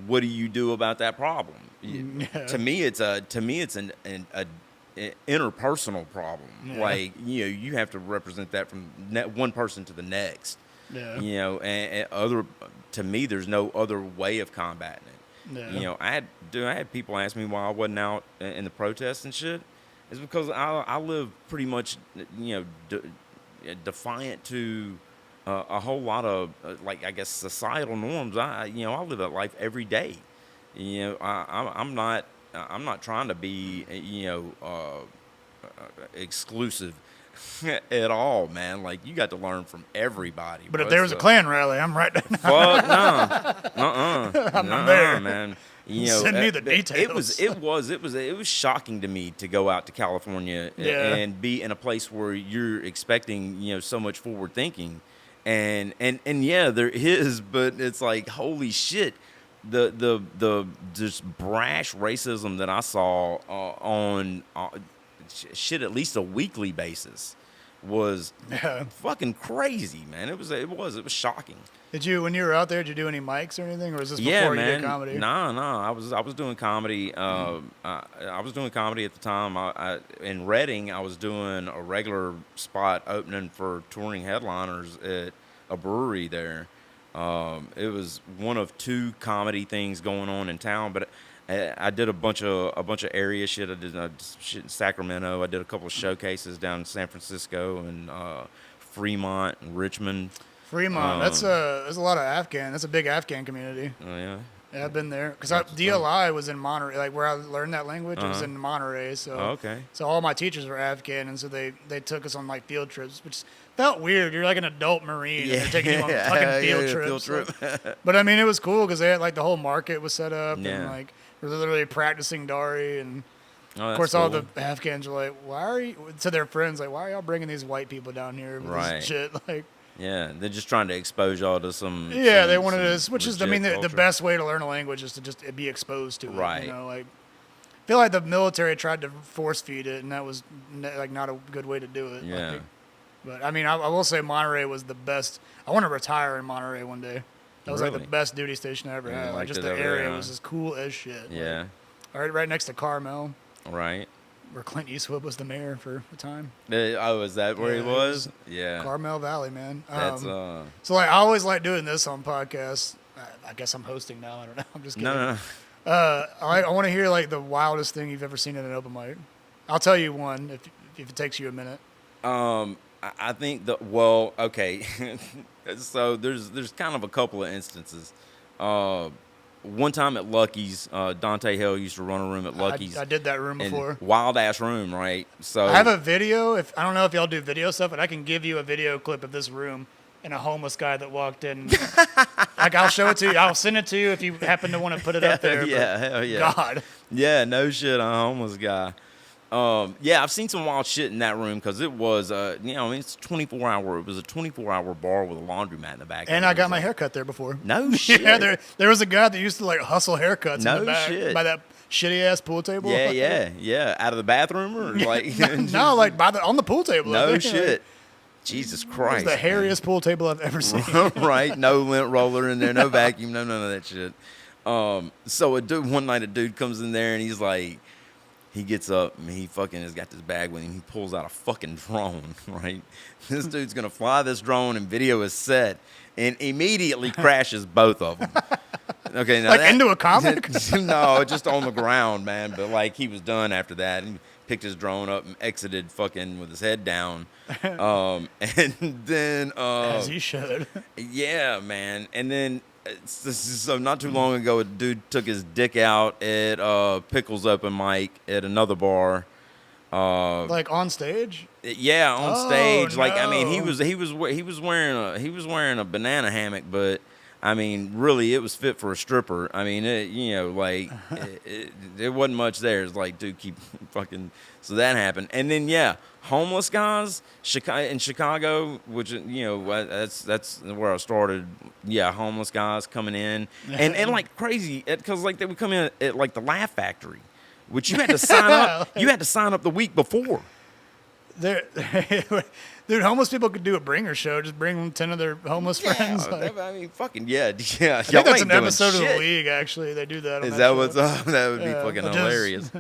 A: What do you do about that problem? To me, it's an interpersonal problem. Like you have to represent that from one person to the next. And to me, there's no other way of combating it. I had people ask me why I wasn't out in the protests and shit. It's because I live pretty much defiant to a whole lot of like I guess societal norms. I live that life every day. I'm not trying to be exclusive at all, man. Like you got to learn from everybody.
B: But if there was a Klan rally, I'm right.
A: Fuck no,
B: I'm there,
A: man.
B: Send me the details.
A: It was shocking to me to go out to California and be in a place where you're expecting so much forward thinking, and yeah, there is, but it's like holy shit. The just brash racism that I saw on shit at least a weekly basis was
B: Yeah.
A: fucking crazy, man. It was shocking.
B: When you were out there, did you do any mics or anything, or was this
A: Yeah,
B: before you
A: man.
B: did comedy?
A: Nah. I was doing comedy. I was doing comedy at the time. In Reading, I was doing a regular spot opening for touring headliners at a brewery there. It was one of two comedy things going on in town, but I did a bunch of area shit. I did shit in Sacramento. I did a couple of showcases down in San Francisco and Fremont and Richmond.
B: Fremont. There's a lot of Afghan. That's a big Afghan community.
A: Oh yeah.
B: Yeah, I've been there because
A: That's
B: DLI was in Monterey, like where I learned that language. It was in Monterey, so
A: Okay.
B: so all my teachers were Afghan, and so they took us on like field trips, which felt weird. You're like an adult Marine, and they're taking you on fucking field trips.
A: Field trip.
B: Like, but I mean, it was cool because they had like the whole market was set up,
A: Yeah.
B: and like we're literally practicing Dari, and
A: Oh,
B: of course
A: that's
B: all
A: cool.
B: the Afghans are like, why are you to their friends like, why are y'all bringing these white people down here with
A: Right.
B: this shit like.
A: Yeah, they're just trying to expose y'all to some.
B: Yeah,
A: some-
B: they wanted
A: some
B: us, which is, I mean,
A: legit
B: the
A: culture.
B: best way to learn a language is to just be exposed to it.
A: Right.
B: You know, like, I feel like the military tried to force feed it, and that was like not a good way to do it.
A: Yeah.
B: Like, but I mean, I will say Monterey was the best. I want to retire in Monterey one day. That was like
A: Really?
B: the best duty station I ever
A: Yeah,
B: had. Like,
A: liked
B: just
A: it
B: the
A: over there,
B: area
A: huh?
B: was as cool as shit.
A: Yeah.
B: Like, right next to Carmel,
A: Right.
B: where Clint Eastwood was the mayor for a time.
A: Oh, is that where
B: Yeah,
A: he
B: it
A: was?
B: was
A: Yeah.
B: Carmel Valley, man.
A: That's
B: So like, I always like doing this on podcasts. I guess I'm hosting now. I don't know. I'm just kidding.
A: no.
B: I want to hear like the wildest thing you've ever seen in an open mic. I'll tell you one if it takes you a minute.
A: I think well, okay. So there's kind of a couple of instances. One time at Lucky's, Dante Hell used to run a room at Lucky's.
B: I did that room
A: and
B: before.
A: Wild ass room, right? So
B: I have a video. If I don't know if y'all do video stuff, but I can give you a video clip of this room and a homeless guy that walked in. Like I'll show it to you. I'll send it to you if you happen to want to put it up there.
A: Yeah,
B: but
A: hell yeah.
B: God.
A: Yeah, no shit, I'm a homeless guy. Yeah, I've seen some wild shit in that room because it was, I mean, it's 24-hour. It was a 24-hour bar with a laundromat in the back.
B: And I got my hair cut there before.
A: No shit.
B: Yeah, there was a guy that used to like hustle haircuts
A: No
B: in the back
A: shit.
B: by that shitty ass pool table.
A: Yeah. Out of the bathroom or like
B: no, like on the pool table. I
A: no
B: think.
A: shit. Jesus
B: It
A: Christ.
B: was the hairiest pool table I've ever seen.
A: Right? No lint roller in there, no vacuum, no none of that shit. So one night a dude comes in there and he's like, he gets up and he fucking has got this bag with him. He pulls out a fucking drone, right? This dude's gonna fly this drone and video his set and immediately crashes both of them. Okay, now
B: Like into a comic?
A: No, just on the ground, man. But like he was done after that. And picked his drone up and exited fucking with his head down. And then
B: As he should.
A: yeah, man. And then so not too long ago, a dude took his dick out at Pickles open mic at another bar.
B: Like on stage?
A: Yeah, on
B: Oh,
A: stage. Like I mean, he
B: no.
A: was wearing a banana hammock, but I mean, really, it was fit for a stripper. I mean, it wasn't much there. It's like, dude, keep fucking. So that happened, and then yeah, homeless guys, in Chicago, which that's where I started. Yeah, homeless guys coming in, and like crazy, because like they would come in at like the Laugh Factory, which you had to sign up. You had to sign up the week before.
B: Dude, homeless people could do a bringer show. Just bring 10 of their homeless friends. Like,
A: I mean, fucking yeah.
B: I think that's an episode of the league. Actually, they do that. On
A: Is
B: that
A: that
B: show.
A: what's up? That would be
B: Yeah,
A: fucking
B: just-
A: hilarious.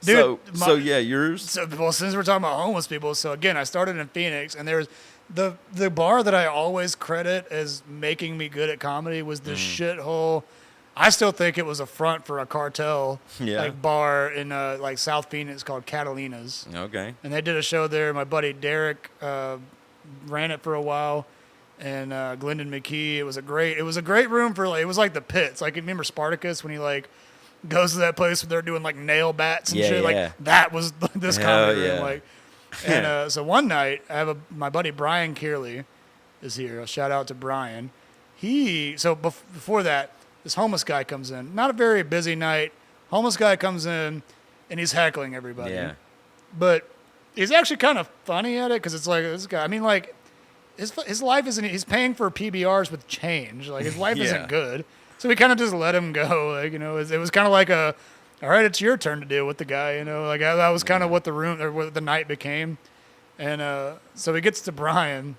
B: Dude,
A: so yeah, yours.
B: Well, since we're talking about homeless people, so again, I started in Phoenix, and there was the bar that I always credit as making me good at comedy was this shithole. I still think it was a front for a cartel like bar in like South Phoenix called Catalina's.
A: Okay.
B: And they did a show there. My buddy Derek ran it for a while, and Glendon McKee. It was a great room for like, it was like the pits. Like, remember Spartacus when he like goes to that place where they're doing like nail bats and shit.
A: Yeah.
B: Like that was this
A: Hell
B: comedy
A: yeah.
B: room. Like, and so one night I have my buddy Brian Kearley is here. A shout out to Brian. Before that, this homeless guy comes in. Not a very busy night. Homeless guy comes in and he's heckling everybody.
A: Yeah.
B: But he's actually kind of funny at it because it's like this guy. I mean, like his life isn't. He's paying for PBRs with change. Like his life
A: Yeah.
B: isn't good. So we kind of just let him go. Like, it was kind of like all right, it's your turn to deal with the guy. Like that was kind of what the room or what the night became. And so he gets to Brian,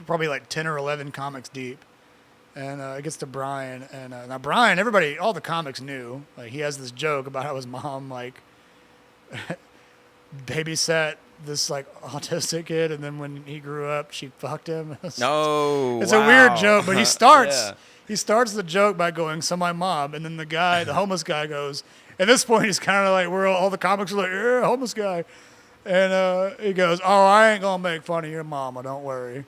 B: probably like 10 or 11 comics deep. And it gets to Brian. And now Brian, everybody, all the comics knew. Like, he has this joke about how his mom, like, babysat this, like, autistic kid. And then when he grew up, she fucked him.
A: No,
B: It's a weird
A: wow.
B: joke, but he starts
A: Yeah.
B: he starts the joke by going, "So my mom," and then the homeless guy goes. At this point, he's kind of like, all the comics are like, "Yeah, homeless guy," and he goes, "Oh, I ain't gonna make fun of your mama, don't worry."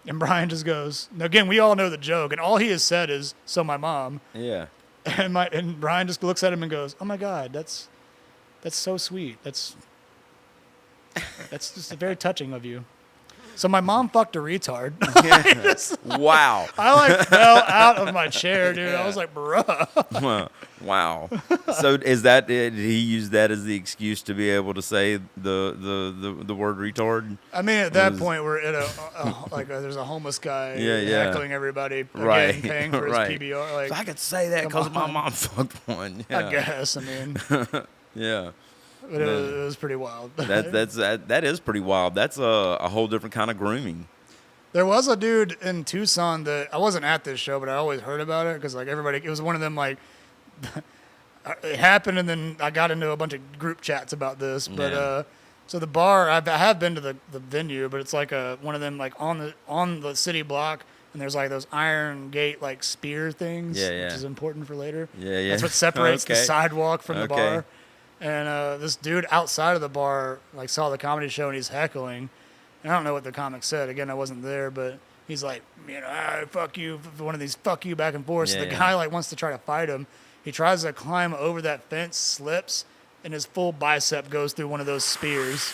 B: And Brian just goes. Now again, we all know the joke, and all he has said is, "So my mom,"
A: Yeah.
B: and Brian just looks at him and goes, "Oh my God, that's so sweet. That's just very touching of you." So my mom fucked a retard.
A: Wow.
B: I like fell out of my chair, dude. I was like, bruh.
A: Wow. So is that did he use that as the excuse to be able to say the word retard?
B: I mean, at that point, we're at there's a homeless guy heckling everybody, again,
A: Right.
B: paying for his
A: Right.
B: PBR. Like,
A: So I could say that because
B: come
A: my
B: on.
A: mom fucked one. Yeah.
B: I guess. I mean,
A: Yeah.
B: but it was pretty wild.
A: That is pretty wild. That's a whole different kind of grooming.
B: There was a dude in Tucson that I wasn't at this show, but I always heard about it because like everybody, it was one of them like it happened, and then I got into a bunch of group chats about this. But
A: Yeah.
B: so the bar, I have been to the venue, but it's like one of them like on the city block, and there's like those iron gate like spear things,
A: Yeah, yeah.
B: which is important for later.
A: Yeah, yeah.
B: That's what separates the
A: Okay.
B: sidewalk from the
A: Okay.
B: bar. And this dude outside of the bar like saw the comedy show and he's heckling. And I don't know what the comic said. Again, I wasn't there, but he's like, fuck you, one of these fuck you back and forth. So
A: Yeah,
B: the
A: yeah.
B: guy like wants to try to fight him. He tries to climb over that fence, slips, and his full bicep goes through one of those spears,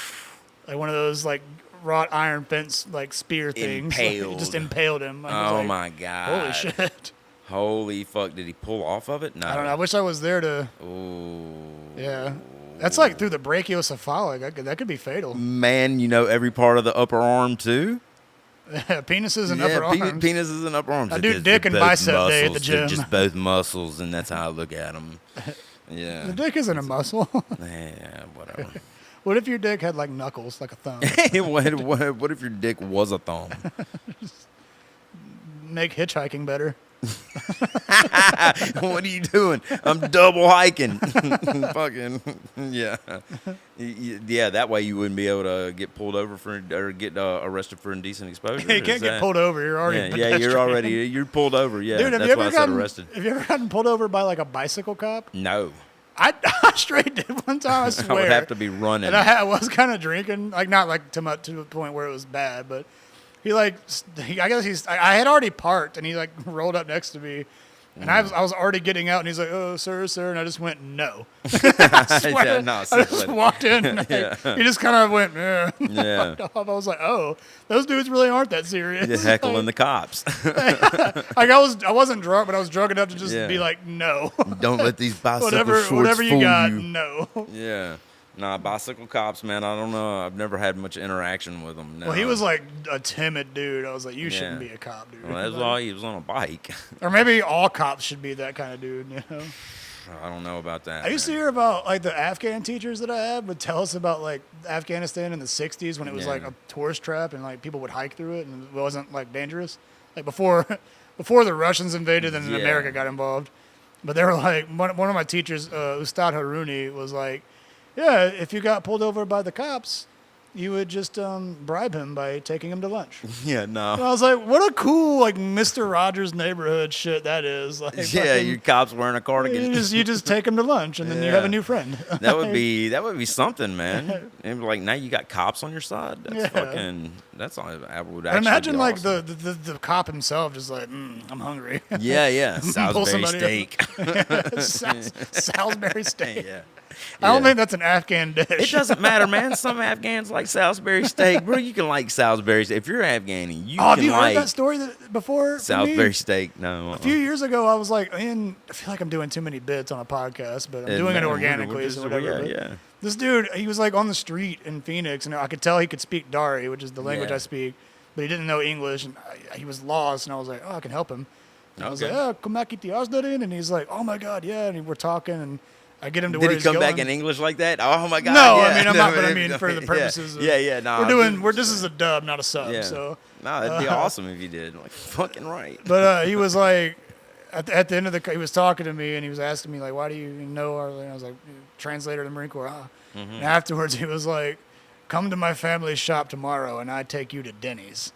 B: like one of those like wrought iron fence like spear things. Like,
A: Impaled.
B: it just impaled him. I was
A: Oh
B: like,
A: my God.
B: holy shit!
A: Holy fuck! Did he pull off of it? No.
B: I don't know. I wish I was there to.
A: Ooh.
B: Yeah, that's like through the brachiocephalic. That could be fatal.
A: Man, you know every part of the upper arm too.
B: Penises and upper arms.
A: Penises and upper arms.
B: I
A: They're
B: do
A: just-
B: dick
A: they're
B: and
A: both
B: bicep day at the
A: muscles. They're
B: gym.
A: just both muscles, and that's how I look at them.
B: The
A: Yeah.
B: dick isn't a muscle.
A: Yeah. Whatever.
B: What if your dick had like knuckles, like a thumb?
A: what if your dick was a thumb?
B: Make hitchhiking better.
A: What are you doing? I'm double hiking. Fucking yeah, yeah. That way you wouldn't be able to get pulled over or get arrested for indecent exposure.
B: You can't get pulled over. You're already
A: you're pulled over. Yeah,
B: Dude, have
A: that's
B: you
A: why
B: ever
A: I said
B: gotten
A: arrested.
B: Have you ever gotten pulled over by like a bicycle cop?
A: No,
B: I straight did one time. I swear.
A: I would have to be running.
B: And I was kind of drinking, like not like to the point where it was bad, but he like I guess I had already parked, and he like rolled up next to me. And I was already getting out, and he's like, "Oh, sir," and I just went, "No." I swear.
A: Yeah, no,
B: I just walked in. And he just kind of went,
A: Yeah.
B: fucked off. I was like, "Oh, those dudes really aren't that serious."
A: Just heckling the cops.
B: Like I wasn't drunk, but I was drunk enough to just
A: Yeah.
B: be like, "No."
A: Don't let these bicycle shorts
B: whatever you
A: fool
B: got,
A: you.
B: no.
A: Yeah. Nah, bicycle cops, man. I don't know. I've never had much interaction with them. No.
B: Well, he was like a timid dude. I was like, "You shouldn't
A: Yeah.
B: be a cop, dude."
A: Well, that's why he was on a bike.
B: Or maybe all cops should be that kind of dude. You know.
A: I don't know about that.
B: I used to
A: man.
B: hear about like the Afghan teachers that I had would tell us about like Afghanistan in the '60s when it was
A: Yeah.
B: like a tourist trap and like people would hike through it and it wasn't like dangerous. Like before the Russians invaded and then
A: Yeah.
B: America got involved. But they were like one of my teachers, Ustad Haruni, was like, "Yeah, if you got pulled over by the cops, you would just bribe him by taking him to lunch."
A: Yeah, no.
B: And I was like, "What a cool like Mr. Rogers neighborhood shit that is!" Like,
A: Yeah,
B: fucking-
A: your cops wearing a cardigan.
B: you just take him to lunch and then you have a
A: Yeah.
B: new friend.
A: That would be something, man. And like now you got cops on your side. That's
B: Yeah.
A: fucking. That's all. I would
B: I
A: actually
B: imagine
A: be
B: like
A: awesome.
B: the cop himself just like, I'm hungry.
A: Yeah.
B: Pull
A: Salisbury
B: somebody
A: steak.
B: Salisbury steak.
A: Yeah.
B: I don't
A: Yeah.
B: think that's an Afghan dish.
A: It doesn't matter, man. Some Afghans like Salisbury steak, bro. You can like Salisbury steak if you're Afghani. You
B: Oh, have
A: can
B: you
A: like
B: heard that story before? from me?
A: Salisbury steak. No,
B: A few years ago, I was like, I feel like I'm doing too many bits on a podcast, but I'm doing it organically, so whatever.
A: Yeah,
B: but
A: yeah.
B: This dude, he was like on the street in Phoenix, and I could tell he could speak Dari, which is the language
A: Yeah.
B: I speak, but he didn't know English, and he was lost, and I was like, I can help him. And I was
A: Okay.
B: like, "Come back, eat the Asdarin," and he's like, "Oh my God, yeah," and we're talking, and I get him to
A: Did
B: where
A: he
B: he's
A: come
B: going.
A: back in English like that? Oh my God!
B: No,
A: yeah.
B: I mean I'm not. But I mean for the
A: Yeah.
B: purposes. Of,
A: Yeah, nah.
B: This is a dub, not a sub.
A: Yeah.
B: So
A: No, it'd be awesome if you did. Like, fucking right.
B: But he was like, at the end of he was talking to me and he was asking me like, why do you know our? And I was like, translator of the Marine Corps. Huh?
A: Mm-hmm.
B: And afterwards he was like, come to my family's shop tomorrow and I take you to Denny's.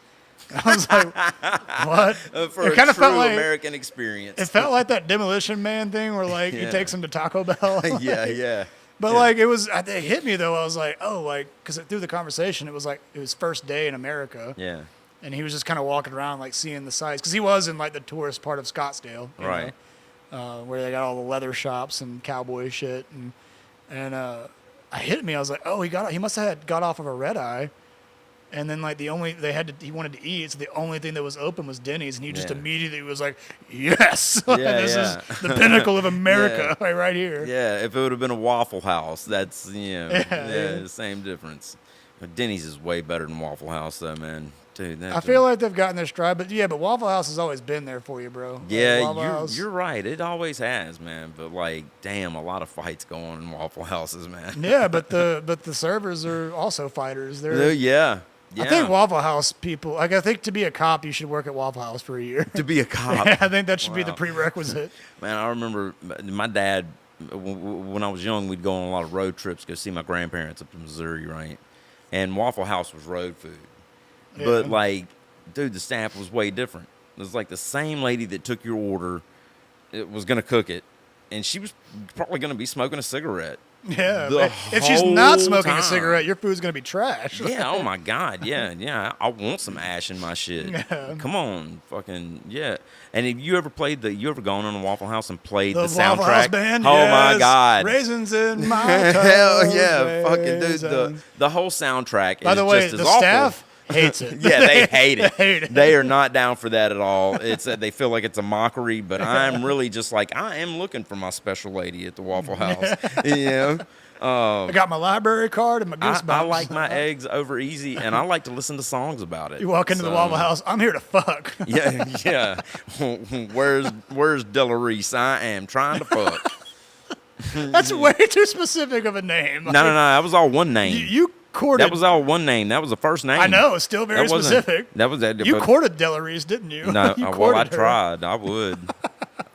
B: And I was like, what?
A: For
B: It kind
A: a
B: of
A: true
B: felt like
A: American experience.
B: it felt like that Demolition Man thing where like he
A: Yeah.
B: takes him to Taco Bell.
A: yeah.
B: But
A: Yeah.
B: like it hit me though. I was like, oh, like because through the conversation, it was like it was first day in America.
A: Yeah.
B: And he was just kind of walking around, like seeing the sights, because he was in like the tourist part of Scottsdale, you
A: Right.
B: know, where they got all the leather shops and cowboy shit, and I hit me. I was like, oh, he must have got off of a red eye, and then like he wanted to eat, so the only thing that was open was Denny's, and he just
A: Yeah.
B: immediately was like, yes,
A: Yeah,
B: this
A: yeah.
B: is the pinnacle of America,
A: Yeah.
B: right here.
A: Yeah, if it would have been a Waffle House, that's
B: Yeah.
A: the same difference. But Denny's is way better than Waffle House, though, man. Dude,
B: I feel like they've gotten their stride, but Waffle House has always been there for you, bro.
A: yeah,
B: Waffle House.
A: you're right. It always has, man. But like, damn, a lot of fights go on in Waffle Houses, man.
B: Yeah, but the servers are also fighters. They're
A: Yeah.
B: I think Waffle House people, like I think to be a cop, you should work at Waffle House for a year.
A: to be a cop.
B: I think that should be the
A: Wow.
B: prerequisite.
A: Man, I remember my dad, when I was young, we'd go on a lot of road trips, go see my grandparents up in Missouri, right? And Waffle House was road food. But,
B: Yeah.
A: like, dude, the staff was way different. It was like the same lady that took your order was going to cook it, and she was probably going to be smoking a cigarette.
B: Yeah,
A: The
B: if she's not
A: whole
B: smoking
A: time.
B: a cigarette, your food's gonna be trash.
A: Yeah, oh my God, yeah. I want some ash in my shit.
B: Yeah.
A: Come on, fucking yeah. And have you ever gone on a Waffle House and played the
B: Waffle House
A: soundtrack?
B: band.
A: Oh my
B: yes.
A: God,
B: Raisins in my
A: hell
B: toast,
A: yeah, fucking dude.
B: raisins.
A: The whole soundtrack
B: By
A: is
B: the way,
A: just as
B: the
A: awful.
B: staff hates it.
A: Yeah, they hate it.
B: They hate it.
A: They are not down for that at all. They feel like it's a mockery, but I'm really just like, I am looking for my special lady at the Waffle House. You know?
B: I got my library card and my goosebumps.
A: I like my eggs over easy, and I like to listen to songs about it.
B: You walk into the
A: So,
B: Waffle House, I'm here to fuck.
A: Yeah. Where's Delarice? I am trying to fuck.
B: That's way too specific of a name.
A: No. That was all one name.
B: You courted.
A: That was all one name. That was the first name.
B: I know, it's still very
A: That wasn't-
B: specific.
A: That was that.
B: You
A: but-
B: courted Delarice, didn't you?
A: No,
B: You
A: well,
B: courted
A: I
B: her.
A: tried. I would.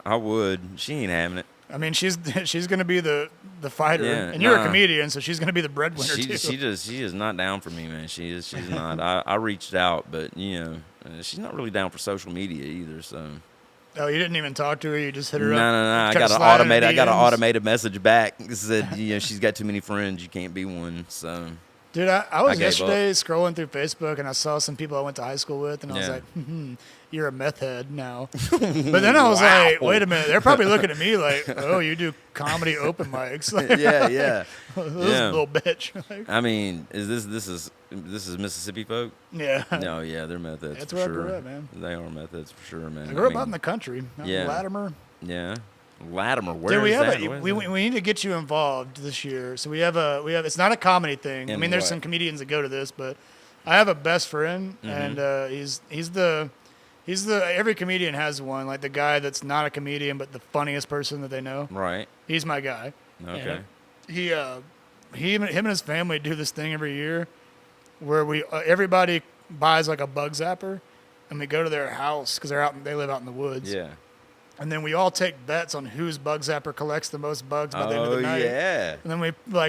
A: I would. She ain't having it.
B: I mean, she's gonna be the fighter,
A: Yeah,
B: and you're
A: nah.
B: a comedian, so she's gonna be the breadwinner too.
A: She is not down for me, man. She's not. I reached out, but she's not really down for social media either. So
B: Oh, you didn't even talk to her. You just hit her
A: no.
B: up.
A: I
B: Kinda
A: got an
B: slide in her
A: automated. I got an
B: DMs.
A: automated message back that said she's got too many friends. You can't be one. So
B: Dude, I was
A: gave
B: yesterday scrolling through Facebook and I saw some people I went to high school with, and I was
A: Yeah.
B: like, you're a meth head now. But then I was like, wait a minute, they're probably looking at me like, oh, you do comedy open mics. Like,
A: yeah.
B: this
A: Yeah.
B: little bitch. Like,
A: I mean, this is Mississippi folk?
B: yeah.
A: No, yeah, they're methods.
B: That's
A: for
B: where I
A: sure.
B: grew up, man.
A: They are methods for sure, man.
B: I grew up out in the country. Out in
A: yeah.
B: Latimer.
A: Yeah, Latimer. Where
B: Dude, we
A: is
B: have
A: that?
B: a,
A: Where
B: we,
A: is
B: we
A: that?
B: we need to get you involved this year. So we have it's not a comedy thing. I
A: In
B: mean, there's
A: what?
B: some comedians that go to this, but I have a best friend,
A: Mm-hmm.
B: and he's the every comedian has one, like the guy that's not a comedian but the funniest person that they know.
A: Right.
B: He's my guy.
A: Okay.
B: And him and his family do this thing every year where everybody buys like a bug zapper, and we go to their house because they live out in the woods.
A: Yeah.
B: And then we all take bets on whose bug zapper collects the most bugs by the end of
A: Oh
B: the night.
A: yeah.
B: And then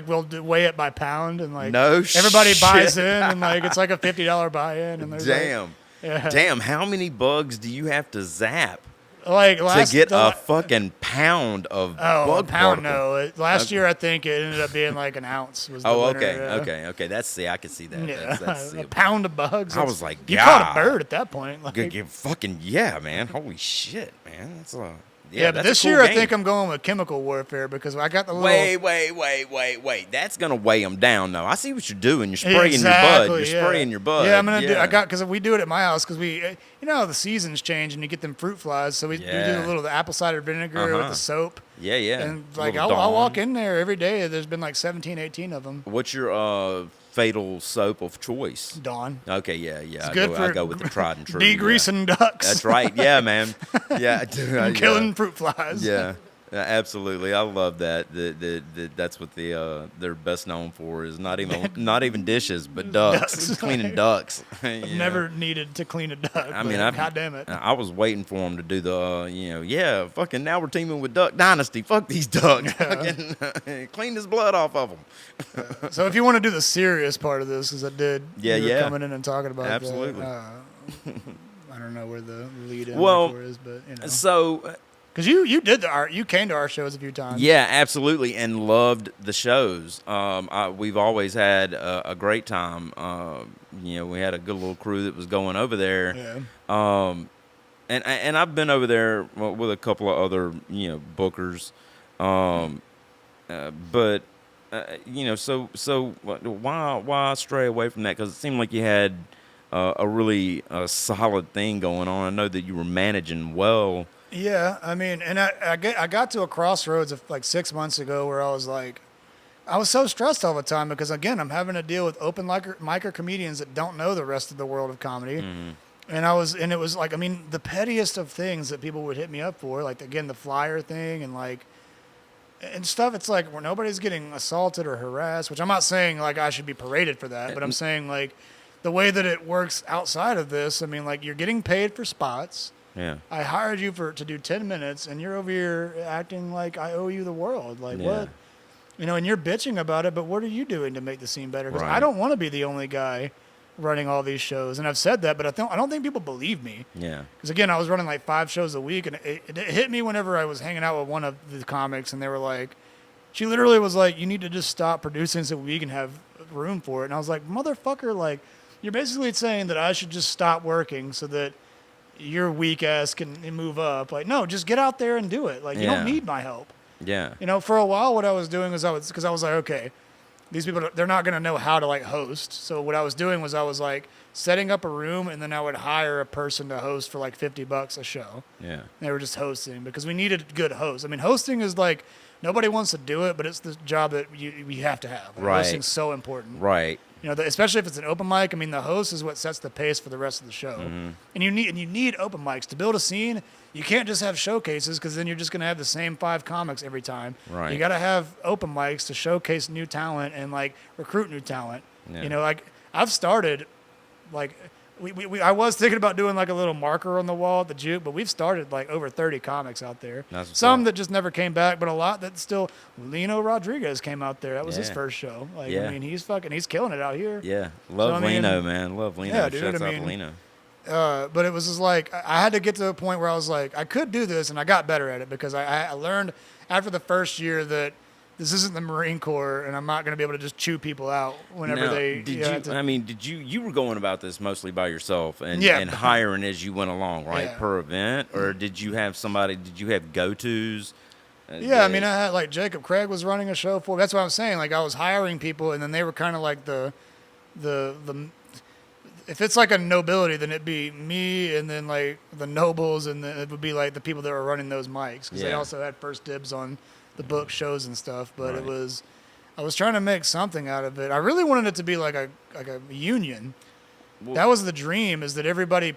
B: we'll weigh it by pound, and like
A: No
B: everybody buys
A: shit.
B: in, and like it's like a $50 buy-in, and there's
A: Damn.
B: yeah.
A: Damn. How many bugs do you have to zap
B: like
A: to
B: last
A: get
B: the-
A: a fucking pound of
B: a
A: bug
B: pound.
A: particle?
B: No, last
A: Okay.
B: year I think it ended up being like an ounce. Was the
A: Oh,
B: winner,
A: okay.
B: yeah.
A: Okay. I can see that.
B: Yeah,
A: That's
B: a pound of bugs.
A: I was like,
B: you caught
A: God.
B: a bird at that point. Like,
A: fucking yeah, man. Holy shit, man. That's a
B: yeah, but
A: that's a
B: this
A: cool
B: year I
A: game.
B: think I'm going with chemical warfare because I got the little.
A: Wait. That's gonna weigh them down, though. I see what you're doing. You're spraying
B: Exactly,
A: your bud. You're
B: yeah.
A: spraying your bud.
B: Yeah, I'm gonna do. Because we do it at my house because you know how the seasons change and you get them fruit flies. So we do
A: Yeah.
B: a little apple cider vinegar with
A: Uh-huh.
B: the soap.
A: Yeah.
B: And like
A: Little
B: I'll walk
A: Dawn.
B: in there every day. There's been like 17, 18 of them.
A: What's your fatal soap of choice?
B: Dawn.
A: Okay, yeah. I
B: good
A: go,
B: for
A: I go with the tried and true.
B: Degreasing ducks.
A: That's right. Yeah, man. Yeah, dude,
B: and killing fruit flies.
A: Yeah. Absolutely, I love that. That's what they're best known for is not even dishes, but ducks, cleaning ducks.
B: I've
A: You know?
B: never needed to clean a duck.
A: I mean,
B: God damn it.
A: I was waiting for them to do the, yeah, fucking. Now we're teaming with Duck Dynasty. Fuck these ducks. Fucking clean this blood off of them.
B: So if you want to do the serious part of this, because I did,
A: Yeah,
B: you were
A: yeah.
B: coming in and talking about
A: Absolutely.
B: that, I don't know where the lead in
A: Well,
B: for is, but you know,
A: So
B: because you did you came to our shows a few times.
A: yeah, absolutely, and loved the shows. We've always had a great time. We had a good little crew that was going over there.
B: Yeah.
A: And I've been over there with a couple of other bookers, but so why stray away from that? Because it seemed like you had a really solid thing going on. I know that you were managing well.
B: Yeah, I mean, and I got to a crossroads of like 6 months ago where I was like, I was so stressed all the time because again, I'm having to deal with open micer comedians that don't know the rest of the world of comedy.
A: Mm-hmm.
B: And it was like, I mean, the pettiest of things that people would hit me up for, like again, the flyer thing and stuff. It's like where nobody's getting assaulted or harassed, which I'm not saying like I should be paraded for that, but I'm saying like the way that it works outside of this. I mean, like you're getting paid for spots.
A: Yeah.
B: I hired you to do 10 minutes, and you're over here acting like I owe you the world. Like,
A: Yeah.
B: what? And you're bitching about it, but what are you doing to make the scene better? Because
A: Right.
B: I don't want to be the only guy running all these shows. And I've said that, but I don't think people believe me.
A: Yeah.
B: Because, again, I was running like 5 shows a week, and it hit me whenever I was hanging out with one of the comics, and they were like, she literally was like, you need to just stop producing so we can have room for it. And I was like, motherfucker, like, you're basically saying that I should just stop working so that your weak ass can move up. Like, no, just get out there and do it. Like, you
A: Yeah.
B: don't need my help.
A: Yeah.
B: For a while, what I was doing was because I was like, okay, these people, they're not going to know how to like host. So what I was doing was I was like setting up a room, and then I would hire a person to host for like $50 a show.
A: Yeah.
B: They were just hosting because we needed good hosts. I mean, hosting is like, nobody wants to do it, but it's the job that we have to have. Like,
A: Right.
B: Hosting's so important.
A: Right.
B: Especially if it's an open mic. I mean, the host is what sets the pace for the rest of the show.
A: Mm-hmm.
B: And you need open mics to build a scene. You can't just have showcases because then you're just gonna have the same 5 comics every time.
A: Right.
B: You got to have open mics to showcase new talent and like recruit new talent.
A: Yeah.
B: Like I've started, like I was thinking about doing like a little marker on the wall at the Juke, but we've started like over 30 comics out there.
A: That's what's
B: Some
A: up.
B: that just never came back, but a lot that still. Lino Rodriguez came out there. That was his
A: Yeah.
B: first show. Like
A: Yeah.
B: I mean, he's killing it out here.
A: Yeah. Love
B: I mean,
A: Lino, man. Love Lino.
B: yeah, dude,
A: Shouts
B: I
A: out
B: mean,
A: to Lino.
B: But it was just like I had to get to a point where I was like, I could do this, and I got better at it because I learned after the first year that this isn't the Marine Corps, and I'm not going to be able to just chew people out whenever
A: Now,
B: they.
A: did you were going about this mostly by yourself and,
B: Yeah.
A: and hiring as you went along, right?
B: Yeah.
A: Per event, or did you have go-tos?
B: Yeah, I mean, I had like Jacob Craig was running a show for. That's what I'm saying. Like I was hiring people, and then they were kind of like the. If it's like a nobility, then it'd be me, and then like the nobles, and then it would be like the people that were running those mics because they
A: Yeah.
B: also had first dibs on the book shows and stuff. But
A: Right.
B: I was trying to make something out of it. I really wanted it to be like a union.
A: Well,
B: That was the dream, is that everybody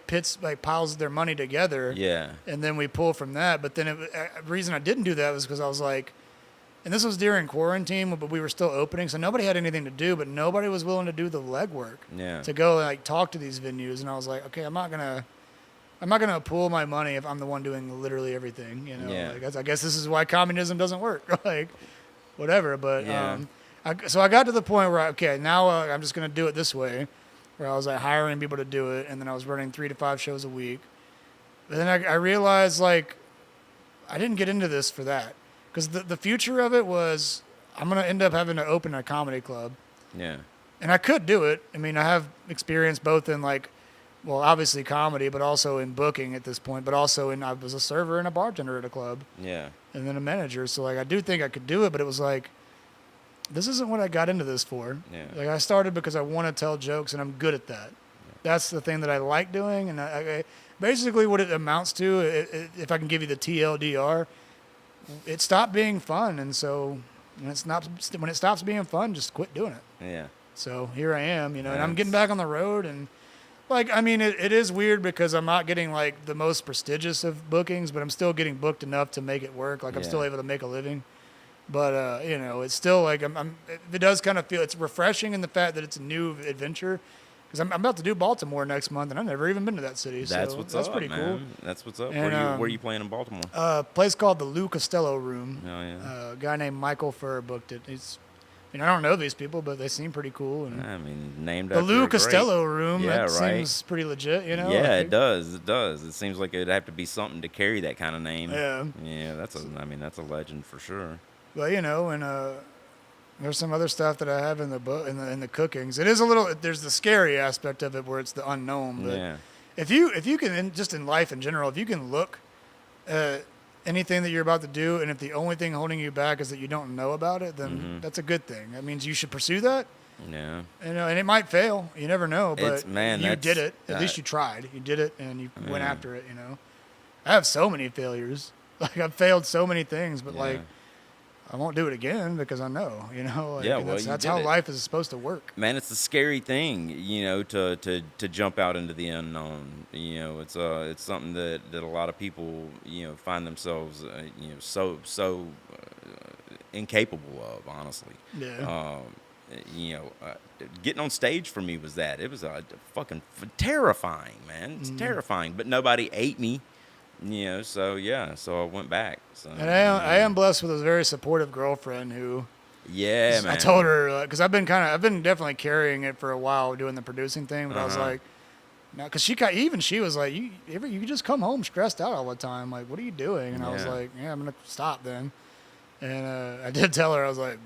B: piles their money together.
A: yeah.
B: And then we pull from that. But then the reason I didn't do that was because I was like, and this was during quarantine, but we were still opening, so nobody had anything to do, but nobody was willing to do the legwork
A: Yeah.
B: to go and like talk to these venues. And I was like, okay, I'm not gonna pool my money if I'm the one doing literally everything.
A: Yeah.
B: Like, I guess this is why communism doesn't work. Like, whatever. But
A: Yeah.
B: so I got to the point where now I'm just gonna do it this way, where I was like hiring people to do it, and then I was running 3 to 5 shows a week. But then I realized like I didn't get into this for that. Because the future of it was I'm going to end up having to open a comedy club.
A: Yeah.
B: And I could do it. I mean, I have experience both in like, well, obviously comedy, but also in booking at this point, but also I was a server and a bartender at a club
A: Yeah.
B: and then a manager. So like I do think I could do it, but it was like, this isn't what I got into this for.
A: Yeah.
B: Like I started because I want to tell jokes and I'm good at that. That's the thing that I like doing. And I basically what it amounts to, if I can give you the TLDR, it stopped being fun, and so when it stops being fun, just quit doing it.
A: Yeah.
B: So here I am, and I'm
A: That's-
B: getting back on the road, and Like, I mean, it is weird because I'm not getting like the most prestigious of bookings, but I'm still getting booked enough to make it work. Like, I'm still
A: Yeah.
B: able to make a living. But you know, it's still like it does kind of feel it's refreshing in the fact that it's a new adventure. Because I'm about to do Baltimore next month, and I've never even been to that city.
A: That's
B: So
A: what's
B: that's
A: up,
B: pretty
A: man.
B: cool.
A: That's what's up.
B: And,
A: Where you playing in Baltimore?
B: A place called the Lou Costello Room.
A: Oh yeah.
B: A guy named Michael Furr booked it. I don't know these people, but they seem pretty cool. And
A: I mean, named
B: the
A: after
B: Lou
A: a great-
B: Costello Room,
A: Yeah,
B: that
A: right.
B: seems pretty legit, you know?
A: Yeah,
B: Like,
A: it does. It does. It seems like it'd have to be something to carry that kind of name.
B: Yeah.
A: Yeah, that's a legend for sure.
B: But you know, and there's some other stuff that I have in the book in the cookings. It is a little. There's the scary aspect of it where it's the unknown. But
A: Yeah.
B: if you can just in life in general, if you can look at anything that you're about to do, and if the only thing holding you back is that you don't know about it, then that's a good thing. That means you should pursue that.
A: Yeah.
B: You know, and it might fail. You never know. But you did it. At
A: that-
B: least you tried. You did it, and you went after it. You know, I have so many failures. Like I've failed so many things, but like. I won't do it again because I know, you know. Like,
A: Yeah, well,
B: that's
A: you
B: how
A: did it.
B: life is supposed to work.
A: Man, it's a scary thing, you know, to jump out into the unknown. You know, it's something that a lot of people, you know, find themselves, you know, so incapable of, honestly.
B: Yeah.
A: You know, getting on stage for me was that. It was fucking terrifying, man. It's terrifying, but nobody ate me. You know, so I went back. So,
B: And I am blessed with a very supportive girlfriend who.
A: yeah, man.
B: I told her because I've been definitely carrying it for a while doing the producing thing, but I was like, no, because she was like, you could just come home stressed out all the time. Like, what are you doing? And I was
A: Yeah.
B: like, yeah, I'm gonna stop then. And I did tell her I was like,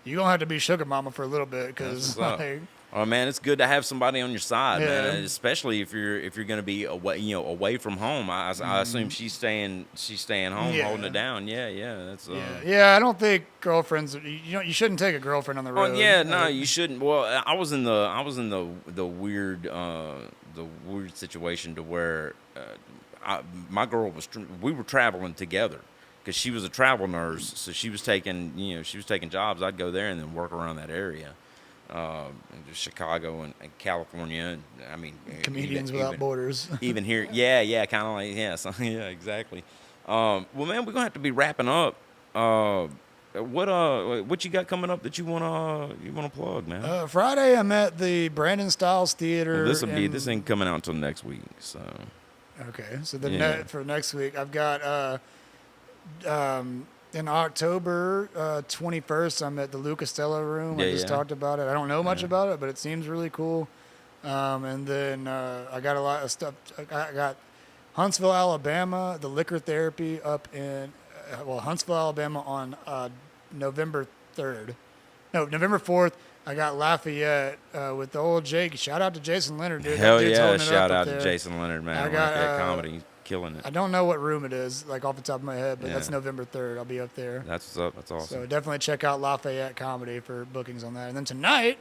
B: you gonna have to be sugar mama for a little bit because
A: That's what's up.
B: like.
A: Oh man, it's good to have somebody on your side,
B: Yeah.
A: man. Especially if you're going to be away, you know, away from home. I assume she's staying home,
B: Yeah.
A: holding it down. Yeah, that's.
B: Yeah, I don't think girlfriends. You shouldn't take a girlfriend on the road.
A: Oh yeah, no, you shouldn't. Well, I was in the weird situation to where my girl we were traveling together because she was a travel nurse, so she was taking jobs. I'd go there and then work around that area. Chicago and California. I mean,
B: Comedians Without Borders.
A: Even here, yeah, kind of like so, yeah, exactly. Well, man, we're gonna have to be wrapping up. What you got coming up that you wanna plug, man?
B: Friday, I'm at the Brandon Stiles Theater.
A: Well, this ain't coming out until next week, so.
B: Okay, so for next week, I've got in October 21st, I'm at the Lou Costello Room. I just talked about it. I don't know much about it, but it seems really cool. And then I got a lot of stuff. I got Huntsville, Alabama, the Liquor Therapy up in Huntsville, Alabama on November 3rd. No, November 4th. I got Lafayette with the old Jake. Shout out to Jason Leonard, dude.
A: Hell
B: That dude's
A: yeah!
B: holding it
A: Shout
B: up
A: out
B: there.
A: to Jason Leonard, man.
B: I
A: I
B: got,
A: like that comedy, killing it.
B: I don't know what room it is, like off the top of my head, but
A: Yeah.
B: that's November 3rd. I'll be up there.
A: That's what's up. That's awesome.
B: So definitely check out Lafayette Comedy for bookings on that. And then tonight,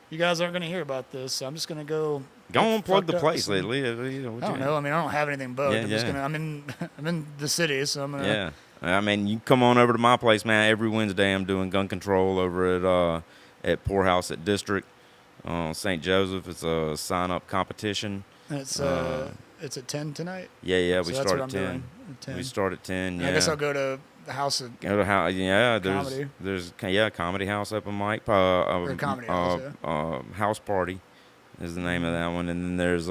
B: you guys aren't going to hear about this, so I'm just going to go.
A: Go on, plug the
B: fucked up
A: place
B: with
A: lately.
B: I don't know. I mean, I don't have anything booked.
A: Yeah,
B: I'm just
A: yeah.
B: gonna. I'm in the city, so I'm gonna.
A: Yeah. I mean, you come on over to my place, man. Every Wednesday, I'm doing gun control over at Poorhouse at District, St. Joseph. It's a sign-up competition.
B: And it's at 10 tonight.
A: Yeah.
B: So
A: We
B: that's
A: start
B: what
A: at
B: I'm
A: 10.
B: doing, at 10.
A: We start at 10. Yeah.
B: I guess I'll go to the house of.
A: Go to how? Yeah.
B: Comedy.
A: There's Comedy House open mic.
B: Or Comedy House,
A: House Party is the name of that one, and then there's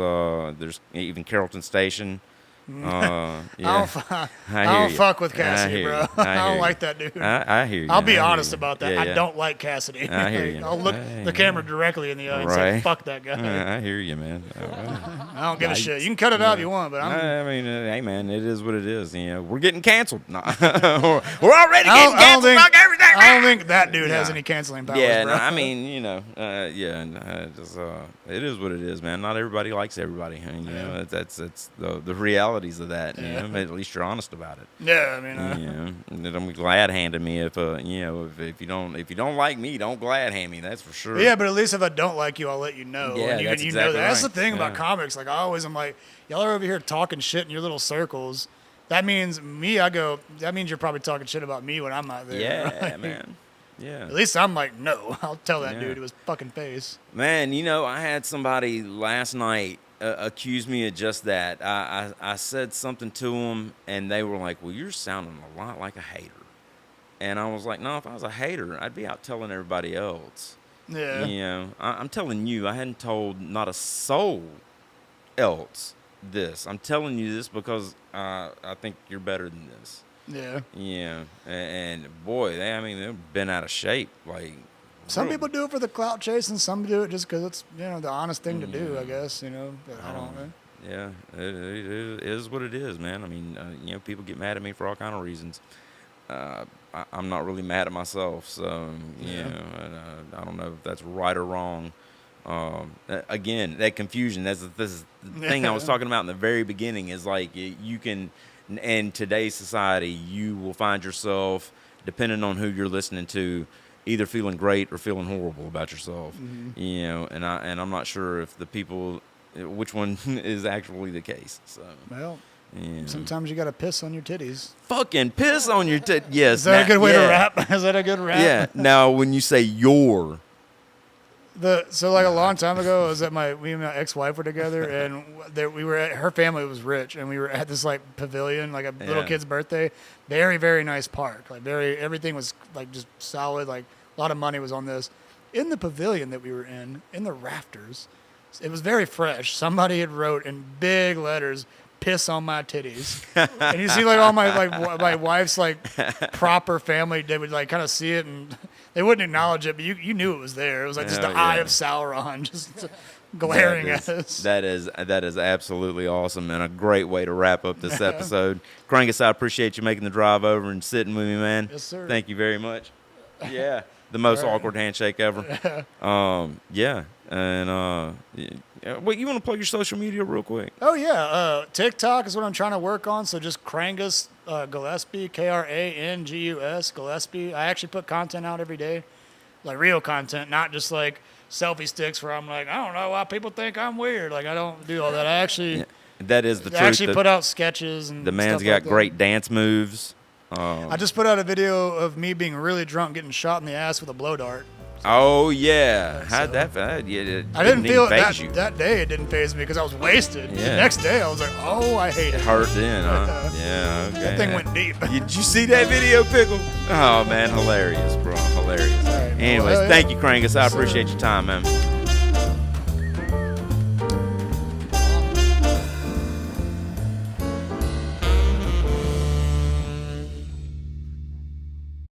A: even Carrollton Station. Yeah.
B: I
A: I
B: don't
A: hear
B: fuck
A: you.
B: with Cassidy,
A: hear
B: bro.
A: you.
B: I don't
A: hear
B: like
A: you.
B: that dude.
A: I hear you.
B: I'll be
A: I hear
B: honest
A: you.
B: about that.
A: Yeah,
B: I
A: yeah.
B: don't like Cassidy.
A: I hear you.
B: I'll look
A: Hey,
B: the camera directly in the eye and
A: Right.
B: say, "Fuck that guy."
A: I hear you, man.
B: I don't give a shit. You can cut it out if you want, but I'm.
A: I mean, hey, man, it is what it is. You know, we're getting canceled. Nah. We're already getting canceled. Fuck everything.
B: I don't think that dude has
A: Yeah.
B: any canceling powers,
A: Yeah,
B: bro.
A: no, I mean, you know, it is what it is, man. Not everybody likes everybody. And, you know, that's the realities of that. You know, at least you're honest about it.
B: Yeah, I mean,
A: You know, and I'm glad handing me if you don't like me, don't glad hand me. That's for sure.
B: yeah, but at least if I don't like you, I'll let you know.
A: Yeah,
B: and you,
A: that's
B: you
A: exactly
B: know that. That's the
A: right.
B: thing about
A: Yeah.
B: comics. Like I'm like, y'all are over here talking shit in your little circles. That means me. That means you're probably talking shit about me when I'm not there.
A: Yeah,
B: right?
A: man. Yeah.
B: At least I'm like, no, I'll tell that
A: Yeah.
B: dude to his fucking face.
A: Man, I had somebody last night accuse me of just that. I said something to them, and they were like, well, you're sounding a lot like a hater. And I was like, no, if I was a hater, I'd be out telling everybody else.
B: Yeah.
A: I'm telling you, I hadn't told not a soul else this. I'm telling you this because I think you're better than this.
B: Yeah.
A: And boy, they've been out of shape. Like,
B: Some people do it for the clout chase, and some do it just because it's the honest thing to do, I guess. But I don't know.
A: Yeah, it is what it is, man. I mean, people get mad at me for all kind of reasons. I'm not really mad at myself, so I don't know if that's right or wrong. Again, that confusion. This is the thing I was talking about in the very beginning. Is like you can, in today's society, you will find yourself, depending on who you're listening to, either feeling great or feeling horrible about yourself.
B: Mm-hmm.
A: And I'm not sure if which one is actually the case. So
B: Well,
A: yeah.
B: sometimes you got to piss on your titties.
A: Fucking piss on your yes.
B: Is that a good way to rap? Is that a good rap?
A: Yeah. Now, when you say your,
B: So like a long time ago, I was at me and my ex-wife were together, and we were at her family was rich, and we were at this like pavilion, like a little kid's birthday, very very nice park, like everything was like just solid, like a lot of money was on this. In the pavilion that we were in the rafters, it was very fresh. Somebody had wrote in big letters, "Piss on my titties," and you see like all my wife's like proper family, they would like kind of see it and they wouldn't acknowledge it, but you knew it was there. It was like just the eye of Sauron just glaring at us.
A: That is absolutely awesome and a great way to wrap up this episode. Krangus, I appreciate you making the drive over and sitting with me, man.
B: Yes, sir.
A: Thank you very much. Yeah, the most awkward handshake ever. And wait, you want to plug your social media real quick?
B: Oh yeah, TikTok is what I'm trying to work on. So just Krangus Gillespie, Krangus Gillespie. I actually put content out every day, like real content, not just like selfie sticks where I'm like, I don't know why people think I'm weird. Like I don't do all that. I actually
A: that is the truth.
B: I actually put out sketches and
A: the man's
B: stuff
A: got
B: like
A: great dance moves.
B: I just put out a video of me being really drunk, getting shot in the ass with a blow dart.
A: Oh yeah,
B: So,
A: how'd that?
B: I didn't feel it
A: you.
B: that day. It didn't faze me because I was wasted.
A: Yeah.
B: The next day, I was like, "Oh, I hate
A: It
B: it."
A: hurt then, huh? Yeah, okay.
B: That thing went deep.
A: Did you see that video, Pickle? Oh man, hilarious, bro, hilarious.
B: All right,
A: Anyways,
B: well,
A: thank you, Krangus. I
B: Yes, sir.
A: appreciate your time, man.